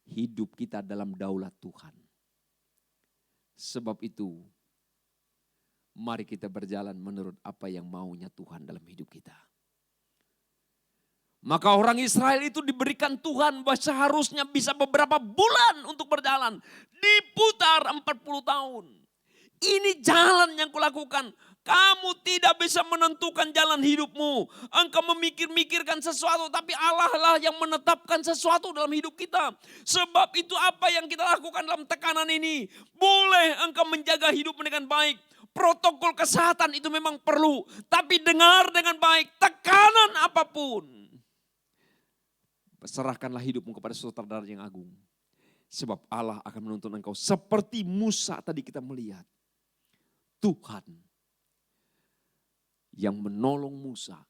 hidup kita dalam daulat Tuhan. Sebab itu, mari kita berjalan menurut apa yang maunya Tuhan dalam hidup kita. Maka orang Israel itu diberikan Tuhan bahwa seharusnya bisa beberapa bulan untuk berjalan. Diputar 40 tahun. Ini jalan yang kulakukan. Kamu tidak bisa menentukan jalan hidupmu. Engkau memikir-mikirkan sesuatu, tapi Allah lah yang menetapkan sesuatu dalam hidup kita. Sebab itu apa yang kita lakukan dalam tekanan ini. Boleh engkau menjaga hidupmu dengan baik. Protokol kesehatan itu memang perlu. Tapi dengar dengan baik, tekanan apapun. Serahkanlah hidupmu kepada Sutradara yang agung. Sebab Allah akan menuntun engkau. Seperti Musa tadi kita melihat. Tuhan yang menolong Musa.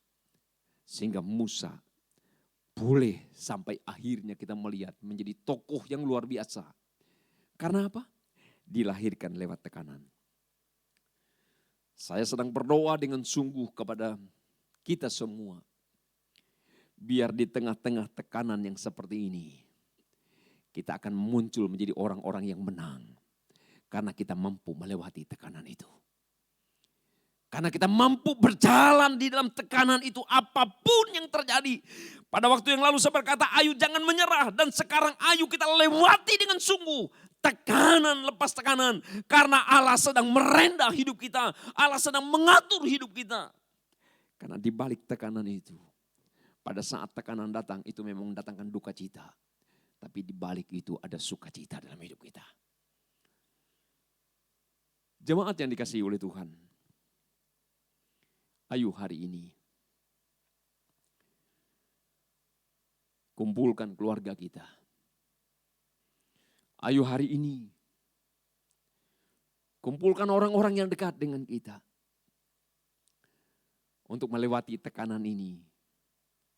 Sehingga Musa boleh sampai akhirnya kita melihat menjadi tokoh yang luar biasa. Karena apa? Dilahirkan lewat tekanan. Saya sedang berdoa dengan sungguh kepada kita semua. Biar di tengah-tengah tekanan yang seperti ini, kita akan muncul menjadi orang-orang yang menang. Karena kita mampu melewati tekanan itu. Karena kita mampu berjalan di dalam tekanan itu apapun yang terjadi. Pada waktu yang lalu saya berkata, ayo jangan menyerah. Dan sekarang ayo kita lewati dengan sungguh. Tekanan lepas tekanan. Karena Allah sedang merendah hidup kita. Allah sedang mengatur hidup kita. Karena di balik tekanan itu, pada saat tekanan datang itu memang mendatangkan duka cita. Tapi di balik itu ada sukacita dalam hidup kita. Jemaat yang dikasihi oleh Tuhan. Ayo hari ini kumpulkan keluarga kita. Ayo hari ini kumpulkan orang-orang yang dekat dengan kita. Untuk melewati tekanan ini.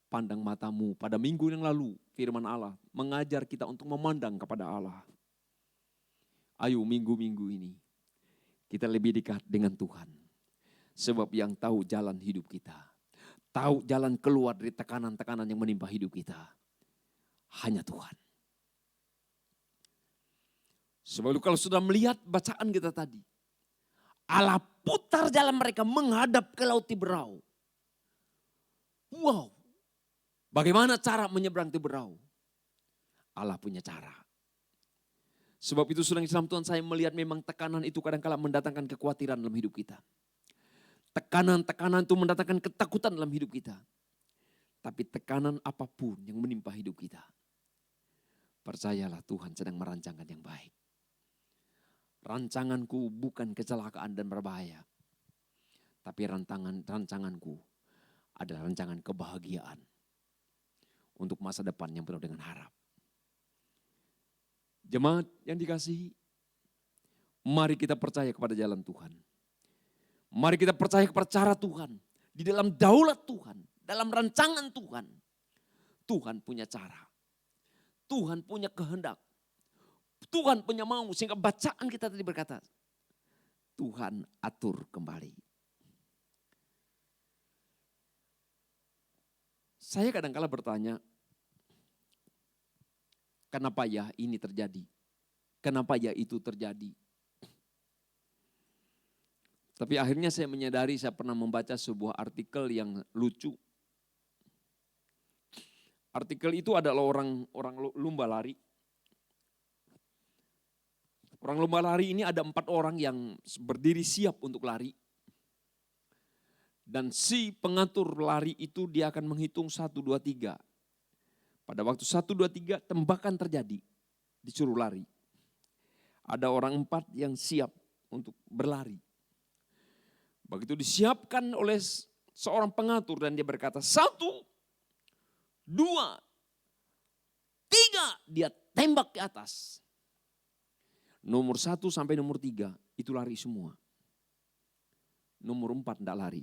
Pandang matamu pada minggu yang lalu firman Allah mengajar kita untuk memandang kepada Allah. Ayo minggu-minggu ini kita lebih dekat dengan Tuhan. Sebab yang tahu jalan hidup kita, tahu jalan keluar dari tekanan-tekanan yang menimpa hidup kita, hanya Tuhan. Sebab itu kalau sudah melihat bacaan kita tadi, Allah putar jalan mereka menghadap ke Laut Tiberau. Wow, bagaimana cara menyeberang Tiberau? Allah punya cara. Sebab itu saudara Islam Tuhan, saya melihat memang tekanan itu kadang-kala mendatangkan kekhawatiran dalam hidup kita. Tekanan-tekanan itu mendatangkan ketakutan dalam hidup kita. Tapi tekanan apapun yang menimpa hidup kita, percayalah Tuhan sedang merancangkan yang baik. Rancanganku bukan kecelakaan dan berbahaya. Tapi rancanganku adalah rancangan kebahagiaan. Untuk masa depan yang penuh dengan harap. Jemaat yang dikasihi, mari kita percaya kepada jalan Tuhan. Mari kita percaya kepada cara Tuhan. Di dalam daulat Tuhan. dalam rancangan Tuhan. Tuhan punya cara. Tuhan punya kehendak. Tuhan punya mau. Sehingga bacaan kita tadi berkata, Tuhan atur kembali. Saya kadang-kala bertanya, kenapa ya ini terjadi? Kenapa ya itu terjadi? Tapi akhirnya saya menyadari, saya pernah membaca sebuah artikel yang lucu. Artikel itu adalah orang lumba lari. Orang lumba lari ini ada 4 orang yang berdiri siap untuk lari. Dan si pengatur lari itu dia akan menghitung 1, 2, 3. Pada waktu 1, 2, 3 tembakan terjadi, disuruh lari. Ada orang 4 yang siap untuk berlari. Begitu disiapkan oleh seorang pengatur dan dia berkata 1, 2, 3, dia tembak ke atas. Nomor 1 sampai nomor 3 itu lari semua. Nomor 4 tidak lari.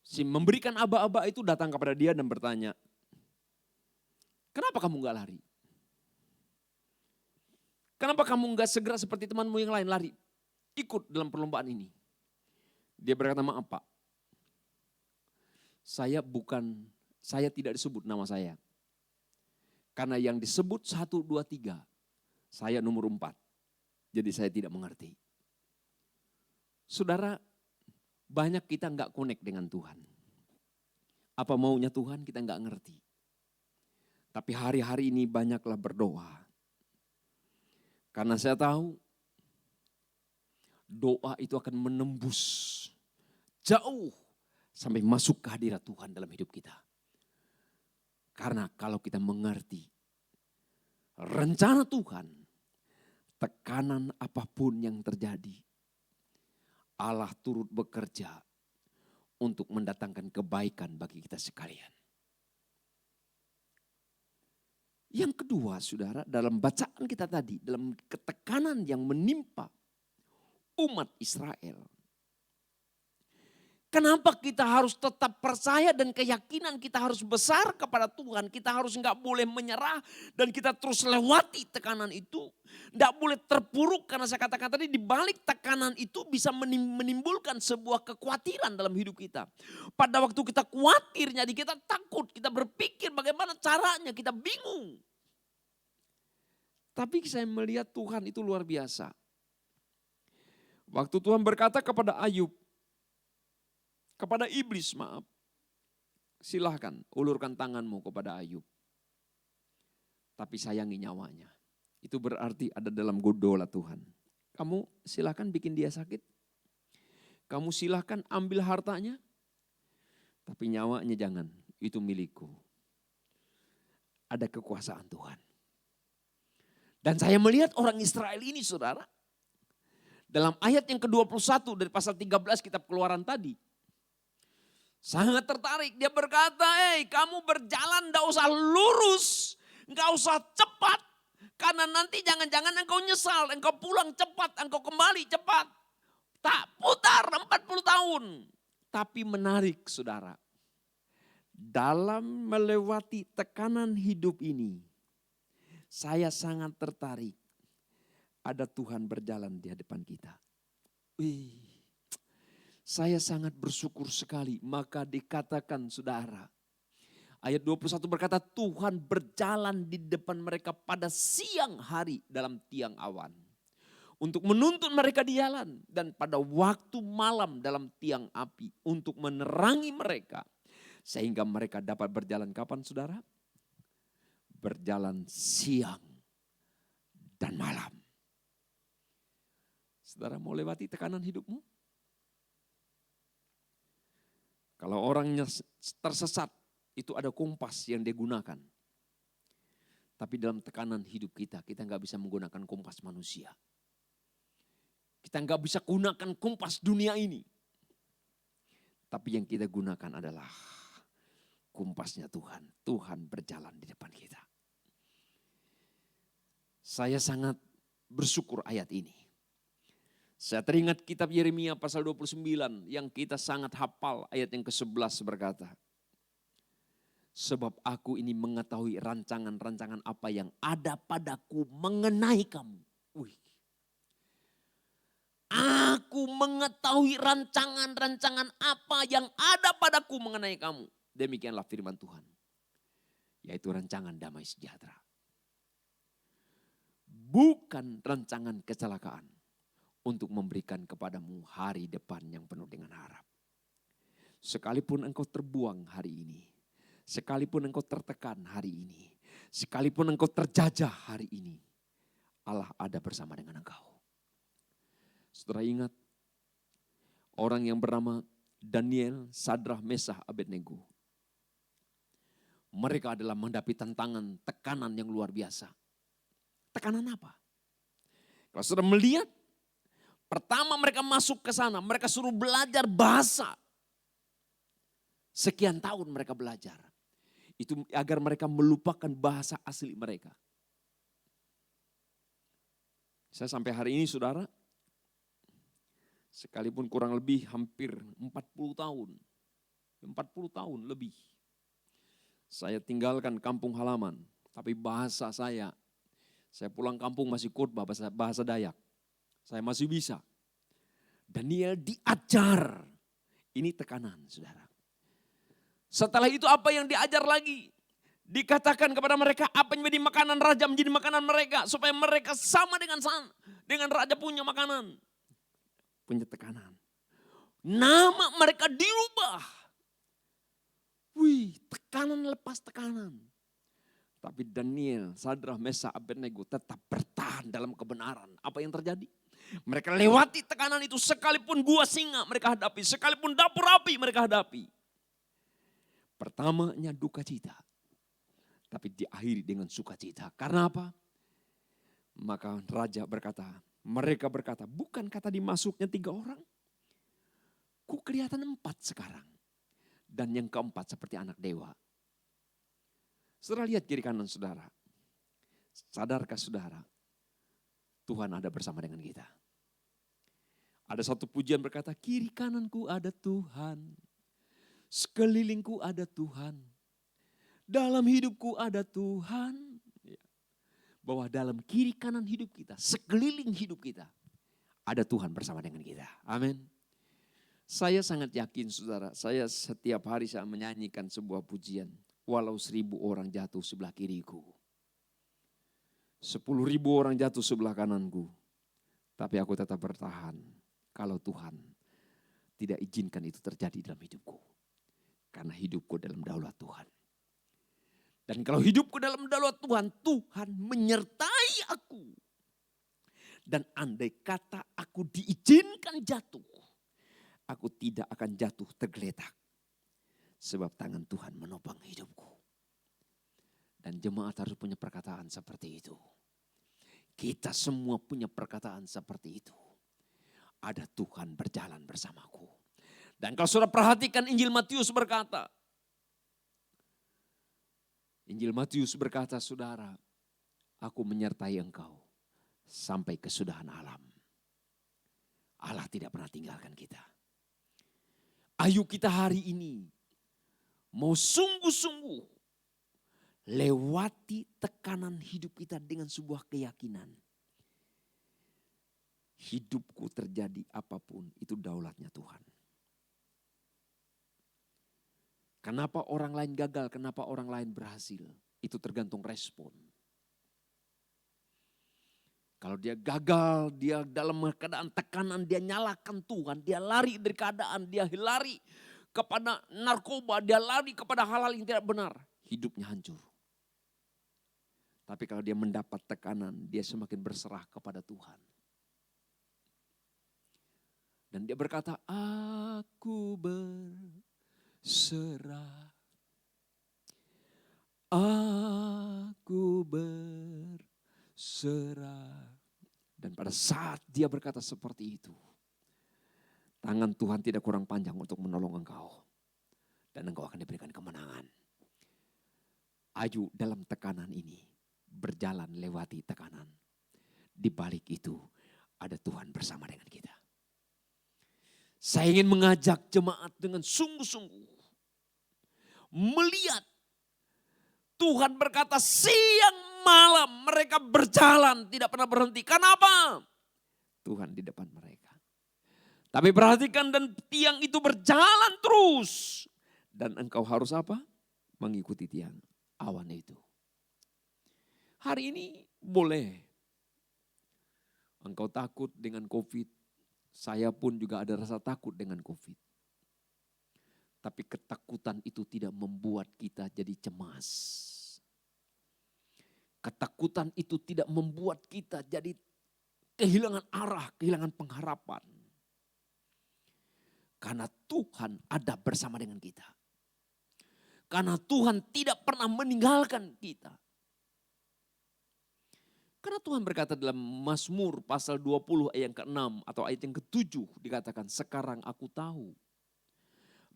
Si memberikan aba-aba itu datang kepada dia dan bertanya, kenapa kamu gak lari? Kenapa kamu enggak segera seperti temanmu yang lain lari? Ikut dalam perlombaan ini. Dia berkata, maaf Pak. Saya tidak disebut nama saya. Karena yang disebut 1, 2, 3, saya nomor 4. Jadi saya tidak mengerti. Saudara, banyak kita enggak connect dengan Tuhan. Apa maunya Tuhan kita enggak ngerti. Tapi hari-hari ini banyaklah berdoa. Karena saya tahu doa itu akan menembus jauh sampai masuk ke hadirat Tuhan dalam hidup kita. Karena kalau kita mengerti rencana Tuhan, tekanan apapun yang terjadi, Allah turut bekerja untuk mendatangkan kebaikan bagi kita sekalian. Yang kedua, saudara, dalam bacaan kita tadi, dalam ketekanan yang menimpa umat Israel. Kenapa kita harus tetap percaya dan keyakinan kita harus besar kepada Tuhan. Kita harus nggak boleh menyerah dan kita terus lewati tekanan itu. Nggak boleh terpuruk karena saya katakan tadi di balik tekanan itu bisa menimbulkan sebuah kekhawatiran dalam hidup kita. Pada waktu kita khawatir, jadi kita takut, kita berpikir bagaimana caranya, kita bingung. Tapi saya melihat Tuhan itu luar biasa. Waktu Tuhan berkata kepada Ayub, kepada iblis maaf, silahkan ulurkan tanganmu kepada Ayub. Tapi sayangi nyawanya. Itu berarti ada dalam godola Tuhan. Kamu silahkan bikin dia sakit. Kamu silahkan ambil hartanya. Tapi nyawanya jangan, itu milikku. Ada kekuasaan Tuhan. Dan saya melihat orang Israel ini saudara. Dalam ayat yang ke-21 dari pasal 13 kitab Keluaran tadi. Sangat tertarik, dia berkata, kamu berjalan gak usah lurus, gak usah cepat. Karena nanti jangan-jangan engkau nyesal, engkau pulang cepat, engkau kembali cepat. Tak putar 40 tahun. Tapi menarik saudara, dalam melewati tekanan hidup ini, saya sangat tertarik. Ada Tuhan berjalan di hadapan kita. Saya sangat bersyukur sekali. Maka dikatakan saudara. Ayat 21 berkata Tuhan berjalan di depan mereka pada siang hari dalam tiang awan. Untuk menuntun mereka di jalan. Dan pada waktu malam dalam tiang api. Untuk menerangi mereka. Sehingga mereka dapat berjalan kapan saudara? Berjalan siang dan malam. Saudara mau lewati tekanan hidupmu? Kalau orangnya tersesat, itu ada kompas yang dia gunakan. Tapi dalam tekanan hidup kita nggak bisa menggunakan kompas manusia. Kita nggak bisa gunakan kompas dunia ini. Tapi yang kita gunakan adalah kompasnya Tuhan. Tuhan berjalan di depan kita. Saya sangat bersyukur ayat ini. Saya teringat kitab Yeremia pasal 29 yang kita sangat hafal, ayat yang ke-11 berkata, sebab aku ini mengetahui rancangan-rancangan apa yang ada padaku mengenai kamu. Wih. Aku mengetahui rancangan-rancangan apa yang ada padaku mengenai kamu. Demikianlah firman Tuhan. Yaitu rancangan damai sejahtera. Bukan rancangan kecelakaan. Untuk memberikan kepadamu hari depan yang penuh dengan harap. Sekalipun engkau terbuang hari ini. Sekalipun engkau tertekan hari ini. Sekalipun engkau terjajah hari ini. Allah ada bersama dengan engkau. Saudara ingat. Orang yang bernama Daniel, Sadrah, Mesah, Abednego. Mereka adalah menghadapi tantangan, tekanan yang luar biasa. Tekanan apa? Kalau saudara melihat. Pertama mereka masuk ke sana, mereka suruh belajar bahasa. Sekian tahun mereka belajar. Itu agar mereka melupakan bahasa asli mereka. Saya sampai hari ini saudara, sekalipun kurang lebih hampir 40 tahun. 40 tahun lebih. Saya tinggalkan kampung halaman, tapi bahasa saya pulang kampung masih khotbah bahasa Dayak. Saya masih bisa. Daniel diajar. Ini tekanan, saudara. Setelah itu apa yang diajar lagi? Dikatakan kepada mereka apa yang menjadi makanan raja menjadi makanan mereka. Supaya mereka sama dengan raja punya makanan. Punya tekanan. Nama mereka dirubah. Wih, tekanan lepas tekanan. Tapi Daniel, Sadrah, Mesah, Abednego tetap bertahan dalam kebenaran. Apa yang terjadi? Mereka lewati tekanan itu sekalipun gua singa mereka hadapi. Sekalipun dapur api mereka hadapi. Pertamanya duka cita. Tapi diakhiri dengan sukacita. Karena apa? Maka raja berkata, mereka berkata, bukan kata dimasuknya 3 orang. Ku kelihatan 4 sekarang. Dan yang keempat seperti anak dewa. Saudara lihat kiri kanan saudara. Sadarkah saudara? Tuhan ada bersama dengan kita. Ada satu pujian berkata, kiri kananku ada Tuhan. Sekelilingku ada Tuhan. Dalam hidupku ada Tuhan. Bahwa dalam kiri kanan hidup kita, sekeliling hidup kita, ada Tuhan bersama dengan kita. Amin. Saya sangat yakin saudara, saya setiap hari saya menyanyikan sebuah pujian. Walau 1000 orang jatuh sebelah kiriku. 10.000 orang jatuh sebelah kananku. Tapi aku tetap bertahan. Kalau Tuhan tidak izinkan itu terjadi dalam hidupku. Karena hidupku dalam daulat Tuhan. Dan kalau hidupku dalam daulat Tuhan, Tuhan menyertai aku. Dan andai kata aku diizinkan jatuh, aku tidak akan jatuh tergeletak. Sebab tangan Tuhan menopang hidupku. Dan jemaat harus punya perkataan seperti itu. Kita semua punya perkataan seperti itu. Ada Tuhan berjalan bersamaku. Dan kalau saudara perhatikan Injil Matius berkata. Injil Matius berkata, saudara, aku menyertai engkau sampai kesudahan alam. Allah tidak pernah tinggalkan kita. Ayo kita hari ini mau sungguh-sungguh lewati tekanan hidup kita dengan sebuah keyakinan. Hidupku terjadi apapun itu daulatnya Tuhan. Kenapa orang lain gagal, kenapa orang lain berhasil? Itu tergantung respon. Kalau dia gagal, dia dalam keadaan tekanan, dia nyalakan Tuhan. Dia lari dari keadaan, dia lari kepada narkoba, dia lari kepada hal-hal yang tidak benar. Hidupnya hancur. Tapi kalau dia mendapat tekanan, dia semakin berserah kepada Tuhan. Dan dia berkata, aku berserah. Aku berserah. Dan pada saat dia berkata seperti itu, tangan Tuhan tidak kurang panjang untuk menolong engkau. Dan engkau akan diberikan kemenangan. Ayo dalam tekanan ini, berjalan lewati tekanan. Di balik itu ada Tuhan bersama dengan kita. Saya ingin mengajak jemaat dengan sungguh-sungguh melihat Tuhan berkata siang malam mereka berjalan tidak pernah berhenti. Kenapa? Tuhan di depan mereka. Tapi perhatikan, dan tiang itu berjalan terus. Dan engkau harus apa? Mengikuti tiang awan itu. Hari ini boleh engkau takut dengan COVID. Saya pun juga ada rasa takut dengan COVID. Tapi ketakutan itu tidak membuat kita jadi cemas. Ketakutan itu tidak membuat kita jadi kehilangan arah, kehilangan pengharapan. Karena Tuhan ada bersama dengan kita. Karena Tuhan tidak pernah meninggalkan kita. Karena Tuhan berkata dalam Mazmur pasal 20 ayat yang ke-6 atau ayat yang ke-7 dikatakan, sekarang aku tahu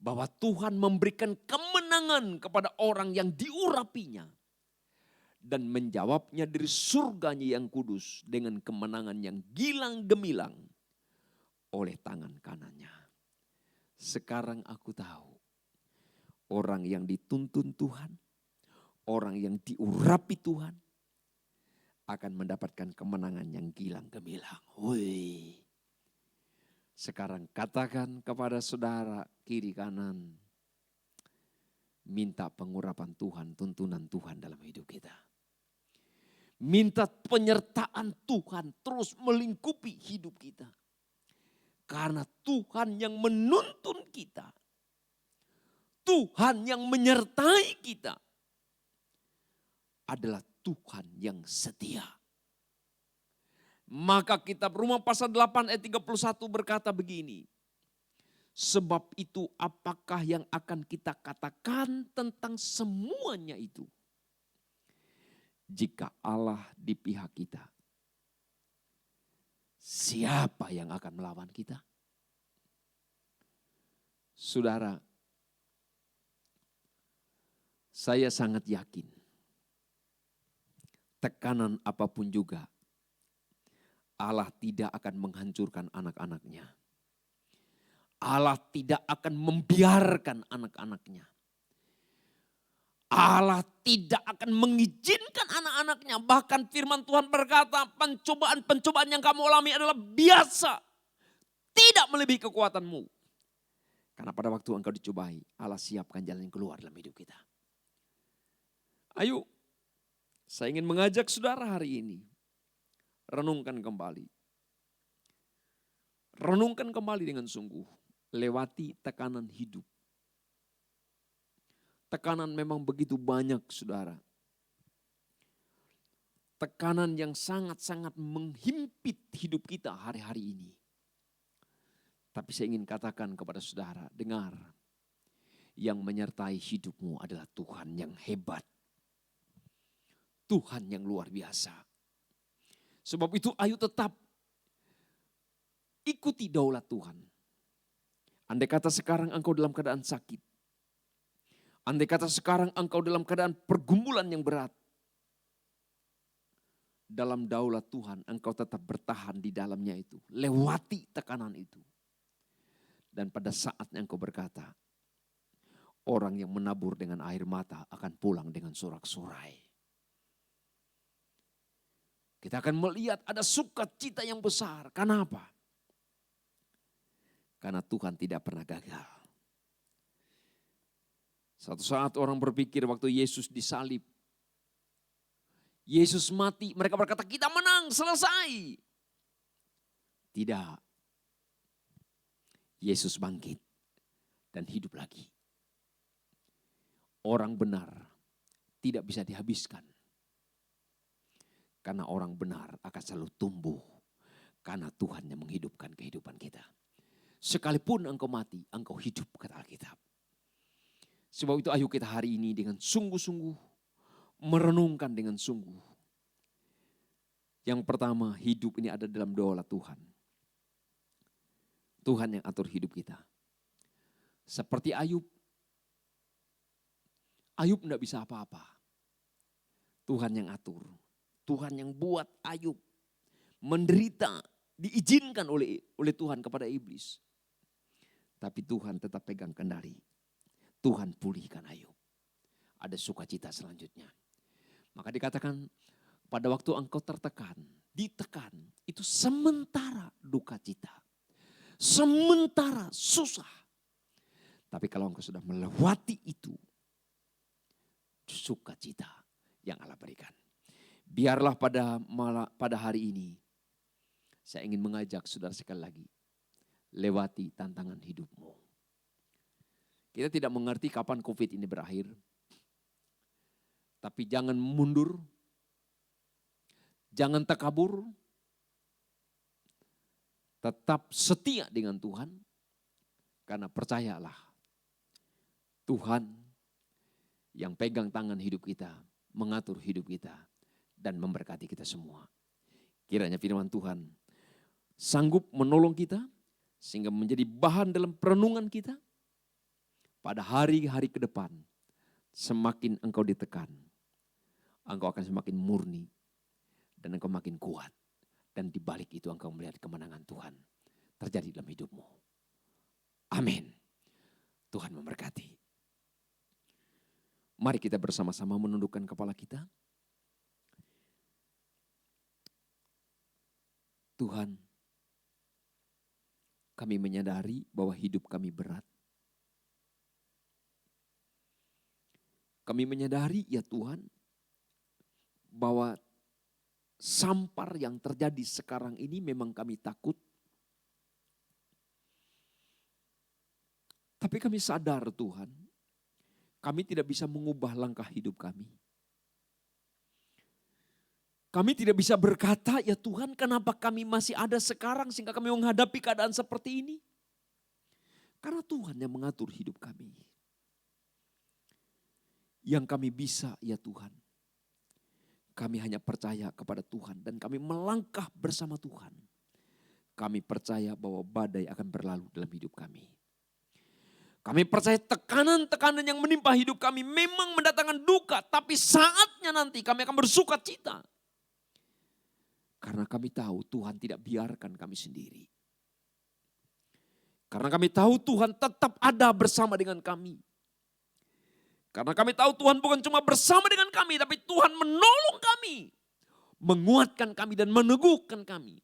bahwa Tuhan memberikan kemenangan kepada orang yang diurapinya dan menjawabnya dari surganya yang kudus dengan kemenangan yang gilang gemilang oleh tangan kanannya. Sekarang aku tahu orang yang dituntun Tuhan, orang yang diurapi Tuhan akan mendapatkan kemenangan yang gilang gemilang. Wih. Sekarang katakan kepada saudara kiri kanan, minta pengurapan Tuhan, tuntunan Tuhan dalam hidup kita. Minta penyertaan Tuhan terus melingkupi hidup kita. Karena Tuhan yang menuntun kita. Tuhan yang menyertai kita adalah Tuhan yang setia. Maka kitab Roma pasal 8 ayat 31 berkata begini. Sebab itu apakah yang akan kita katakan tentang semuanya itu? Jika Allah di pihak kita, siapa yang akan melawan kita? Saudara, saya sangat yakin tekanan apapun juga Allah tidak akan menghancurkan anak-anaknya. Allah tidak akan membiarkan anak-anaknya. Allah tidak akan mengizinkan anak-anaknya. Bahkan firman Tuhan berkata, pencobaan-pencobaan yang kamu alami adalah biasa. Tidak melebihi kekuatanmu. Karena pada waktu engkau dicobai, Allah siapkan jalan yang keluar dalam hidup kita. Ayo, saya ingin mengajak saudara hari ini. Renungkan kembali. Renungkan kembali dengan sungguh. Lewati tekanan hidup. Tekanan memang begitu banyak, saudara. Tekanan yang sangat-sangat menghimpit hidup kita hari-hari ini. Tapi saya ingin katakan kepada saudara, dengar. Yang menyertai hidupmu adalah Tuhan yang hebat. Tuhan yang luar biasa. Sebab itu ayo tetap ikuti daulat Tuhan. Andai kata sekarang engkau dalam keadaan sakit. Andai kata sekarang engkau dalam keadaan pergumulan yang berat. Dalam daulat Tuhan engkau tetap bertahan di dalamnya itu. Lewati tekanan itu. Dan pada saatnya engkau berkata, orang yang menabur dengan air mata akan pulang dengan sorak-sorai. Kita akan melihat ada sukacita yang besar. Kenapa? Karena Tuhan tidak pernah gagal. Suatu saat orang berpikir waktu Yesus disalib. Yesus mati, mereka berkata kita menang, selesai. Tidak. Yesus bangkit dan hidup lagi. Orang benar tidak bisa dihabiskan. Karena orang benar akan selalu tumbuh. Karena Tuhan yang menghidupkan kehidupan kita. Sekalipun engkau mati, engkau hidup, kata Alkitab. Sebab itu ayo kita hari ini dengan sungguh-sungguh merenungkan dengan sungguh. Yang pertama, hidup ini ada dalam daulat Tuhan. Tuhan yang atur hidup kita. Seperti Ayub. Ayub tidak bisa apa-apa. Tuhan yang atur. Tuhan yang buat Ayub menderita, diizinkan oleh Tuhan kepada iblis. Tapi Tuhan tetap pegang kendali. Tuhan pulihkan Ayub. Ada sukacita selanjutnya. Maka dikatakan pada waktu engkau tertekan, ditekan, itu sementara duka cita. Sementara susah. Tapi kalau engkau sudah melewati itu, sukacita yang Allah berikan. Biarlah pada hari ini, saya ingin mengajak saudara sekali lagi, lewati tantangan hidupmu. Kita tidak mengerti kapan COVID ini berakhir. Tapi jangan mundur. Jangan takabur. Tetap setia dengan Tuhan. Karena percayalah, Tuhan yang pegang tangan hidup kita, mengatur hidup kita, dan memberkati kita semua. Kiranya firman Tuhan sanggup menolong kita, sehingga menjadi bahan dalam perenungan kita. Pada hari-hari ke depan, semakin engkau ditekan, engkau akan semakin murni, dan engkau makin kuat. Dan di balik itu engkau melihat kemenangan Tuhan terjadi dalam hidupmu. Amin. Tuhan memberkati. Mari kita bersama-sama menundukkan kepala kita. Tuhan, kami menyadari bahwa hidup kami berat. Kami menyadari ya Tuhan, bahwa sampar yang terjadi sekarang ini memang kami takut. Tapi kami sadar Tuhan, kami tidak bisa mengubah langkah hidup kami. Kami tidak bisa berkata, ya Tuhan kenapa kami masih ada sekarang sehingga kami menghadapi keadaan seperti ini. Karena Tuhan yang mengatur hidup kami. Yang kami bisa ya Tuhan, kami hanya percaya kepada Tuhan dan kami melangkah bersama Tuhan. Kami percaya bahwa badai akan berlalu dalam hidup kami. Kami percaya tekanan-tekanan yang menimpa hidup kami memang mendatangkan duka, tapi saatnya nanti kami akan bersuka cita. Karena kami tahu Tuhan tidak biarkan kami sendiri. Karena kami tahu Tuhan tetap ada bersama dengan kami. Karena kami tahu Tuhan bukan cuma bersama dengan kami, tapi Tuhan menolong kami, menguatkan kami dan meneguhkan kami.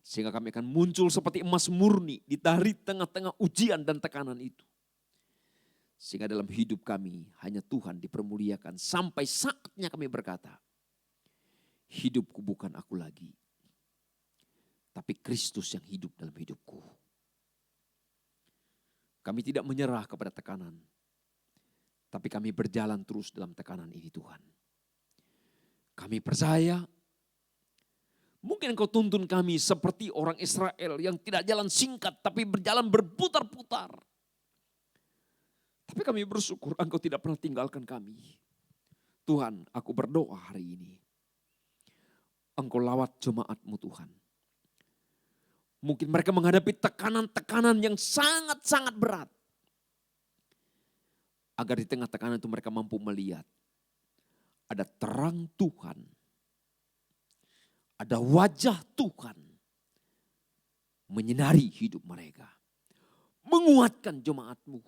Sehingga kami akan muncul seperti emas murni di dari tengah-tengah ujian dan tekanan itu. Sehingga dalam hidup kami hanya Tuhan dipermuliakan sampai saatnya kami berkata, hidupku bukan aku lagi, tapi Kristus yang hidup dalam hidupku. Kami tidak menyerah kepada tekanan. Tapi kami berjalan terus dalam tekanan ini Tuhan. Kami percaya, mungkin Engkau tuntun kami seperti orang Israel yang tidak jalan singkat tapi berjalan berputar-putar. Tapi kami bersyukur Engkau tidak pernah tinggalkan kami. Tuhan, aku berdoa hari ini. Engkau lawat jemaat-Mu Tuhan. Mungkin mereka menghadapi tekanan-tekanan yang sangat-sangat berat. Agar di tengah tekanan itu mereka mampu melihat ada terang Tuhan, ada wajah Tuhan menyinari hidup mereka, menguatkan jemaat-Mu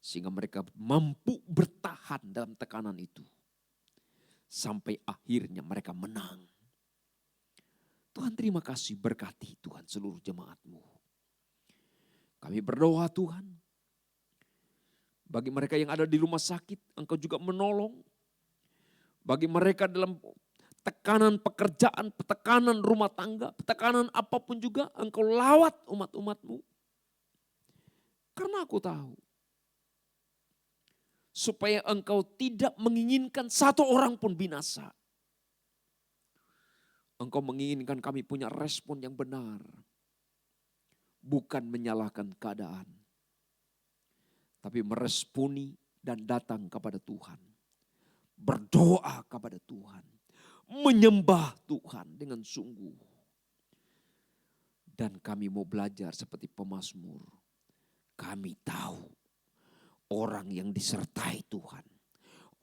sehingga mereka mampu bertahan dalam tekanan itu sampai akhirnya mereka menang. Tuhan terima kasih, berkati Tuhan seluruh jemaat-Mu. Kami berdoa Tuhan, bagi mereka yang ada di rumah sakit, Engkau juga menolong. Bagi mereka dalam tekanan pekerjaan, tekanan rumah tangga, tekanan apapun juga, Engkau lawat umat-umat-Mu. Karena aku tahu, supaya Engkau tidak menginginkan satu orang pun binasa. Engkau menginginkan kami punya respon yang benar. Bukan menyalahkan keadaan. Tapi meresponi dan datang kepada Tuhan. Berdoa kepada Tuhan. Menyembah Tuhan dengan sungguh. Dan kami mau belajar seperti pemazmur. Kami tahu orang yang disertai Tuhan.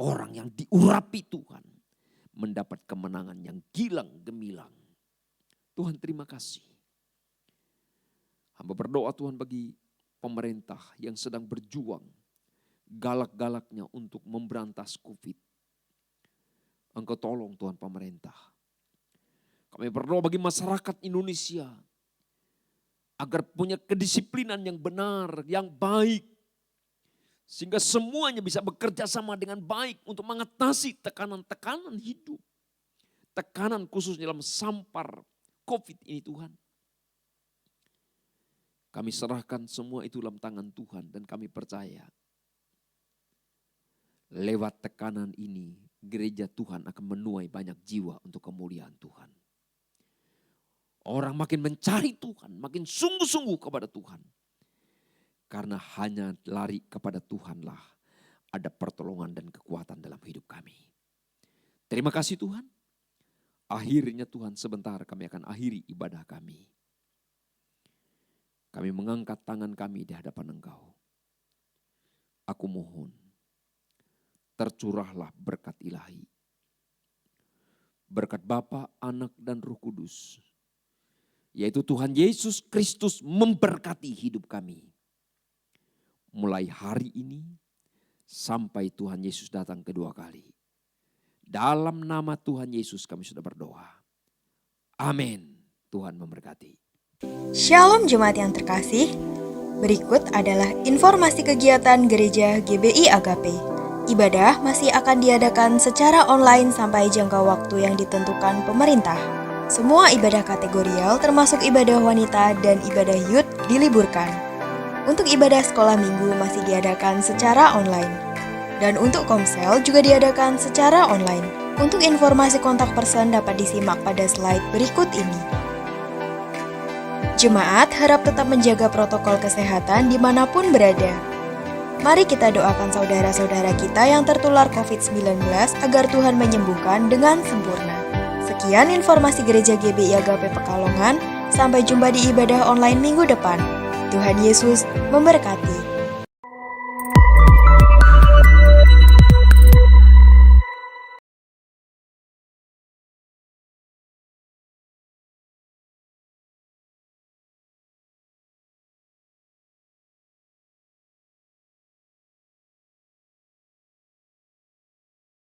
Orang yang diurapi Tuhan. Mendapat kemenangan yang gilang gemilang. Tuhan terima kasih. Hamba berdoa Tuhan bagi pemerintah yang sedang berjuang galak-galaknya untuk memberantas COVID. Engkau tolong Tuhan pemerintah. Kami berdoa bagi masyarakat Indonesia agar punya kedisiplinan yang benar, yang baik. Sehingga semuanya bisa bekerja sama dengan baik untuk mengatasi tekanan-tekanan hidup. Tekanan khususnya dalam sampar COVID ini Tuhan. Kami serahkan semua itu dalam tangan Tuhan dan kami percaya. Lewat tekanan ini gereja Tuhan akan menuai banyak jiwa untuk kemuliaan Tuhan. Orang makin mencari Tuhan, makin sungguh-sungguh kepada Tuhan. Karena hanya lari kepada Tuhanlah ada pertolongan dan kekuatan dalam hidup kami. Terima kasih Tuhan. Akhirnya Tuhan sebentar kami akan akhiri ibadah kami. Kami mengangkat tangan kami di hadapan Engkau. Aku mohon, tercurahlah berkat ilahi. Berkat Bapa, Anak dan Roh Kudus. Yaitu Tuhan Yesus Kristus memberkati hidup kami. Mulai hari ini sampai Tuhan Yesus datang kedua kali. Dalam nama Tuhan Yesus kami sudah berdoa. Amin. Tuhan memberkati. Shalom jemaat yang terkasih. Berikut adalah informasi kegiatan Gereja GBI Agape. Ibadah masih akan diadakan secara online sampai jangka waktu yang ditentukan pemerintah. Semua ibadah kategorial termasuk ibadah wanita dan ibadah youth diliburkan. Untuk ibadah sekolah minggu masih diadakan secara online. Dan untuk komsel juga diadakan secara online. Untuk informasi kontak person dapat disimak pada slide berikut ini. Jemaat harap tetap menjaga protokol kesehatan dimanapun berada. Mari kita doakan saudara-saudara kita yang tertular COVID-19 agar Tuhan menyembuhkan dengan sempurna. Sekian informasi Gereja GBI Agape Pekalongan. Sampai jumpa di ibadah online minggu depan. Tuhan Yesus memberkati.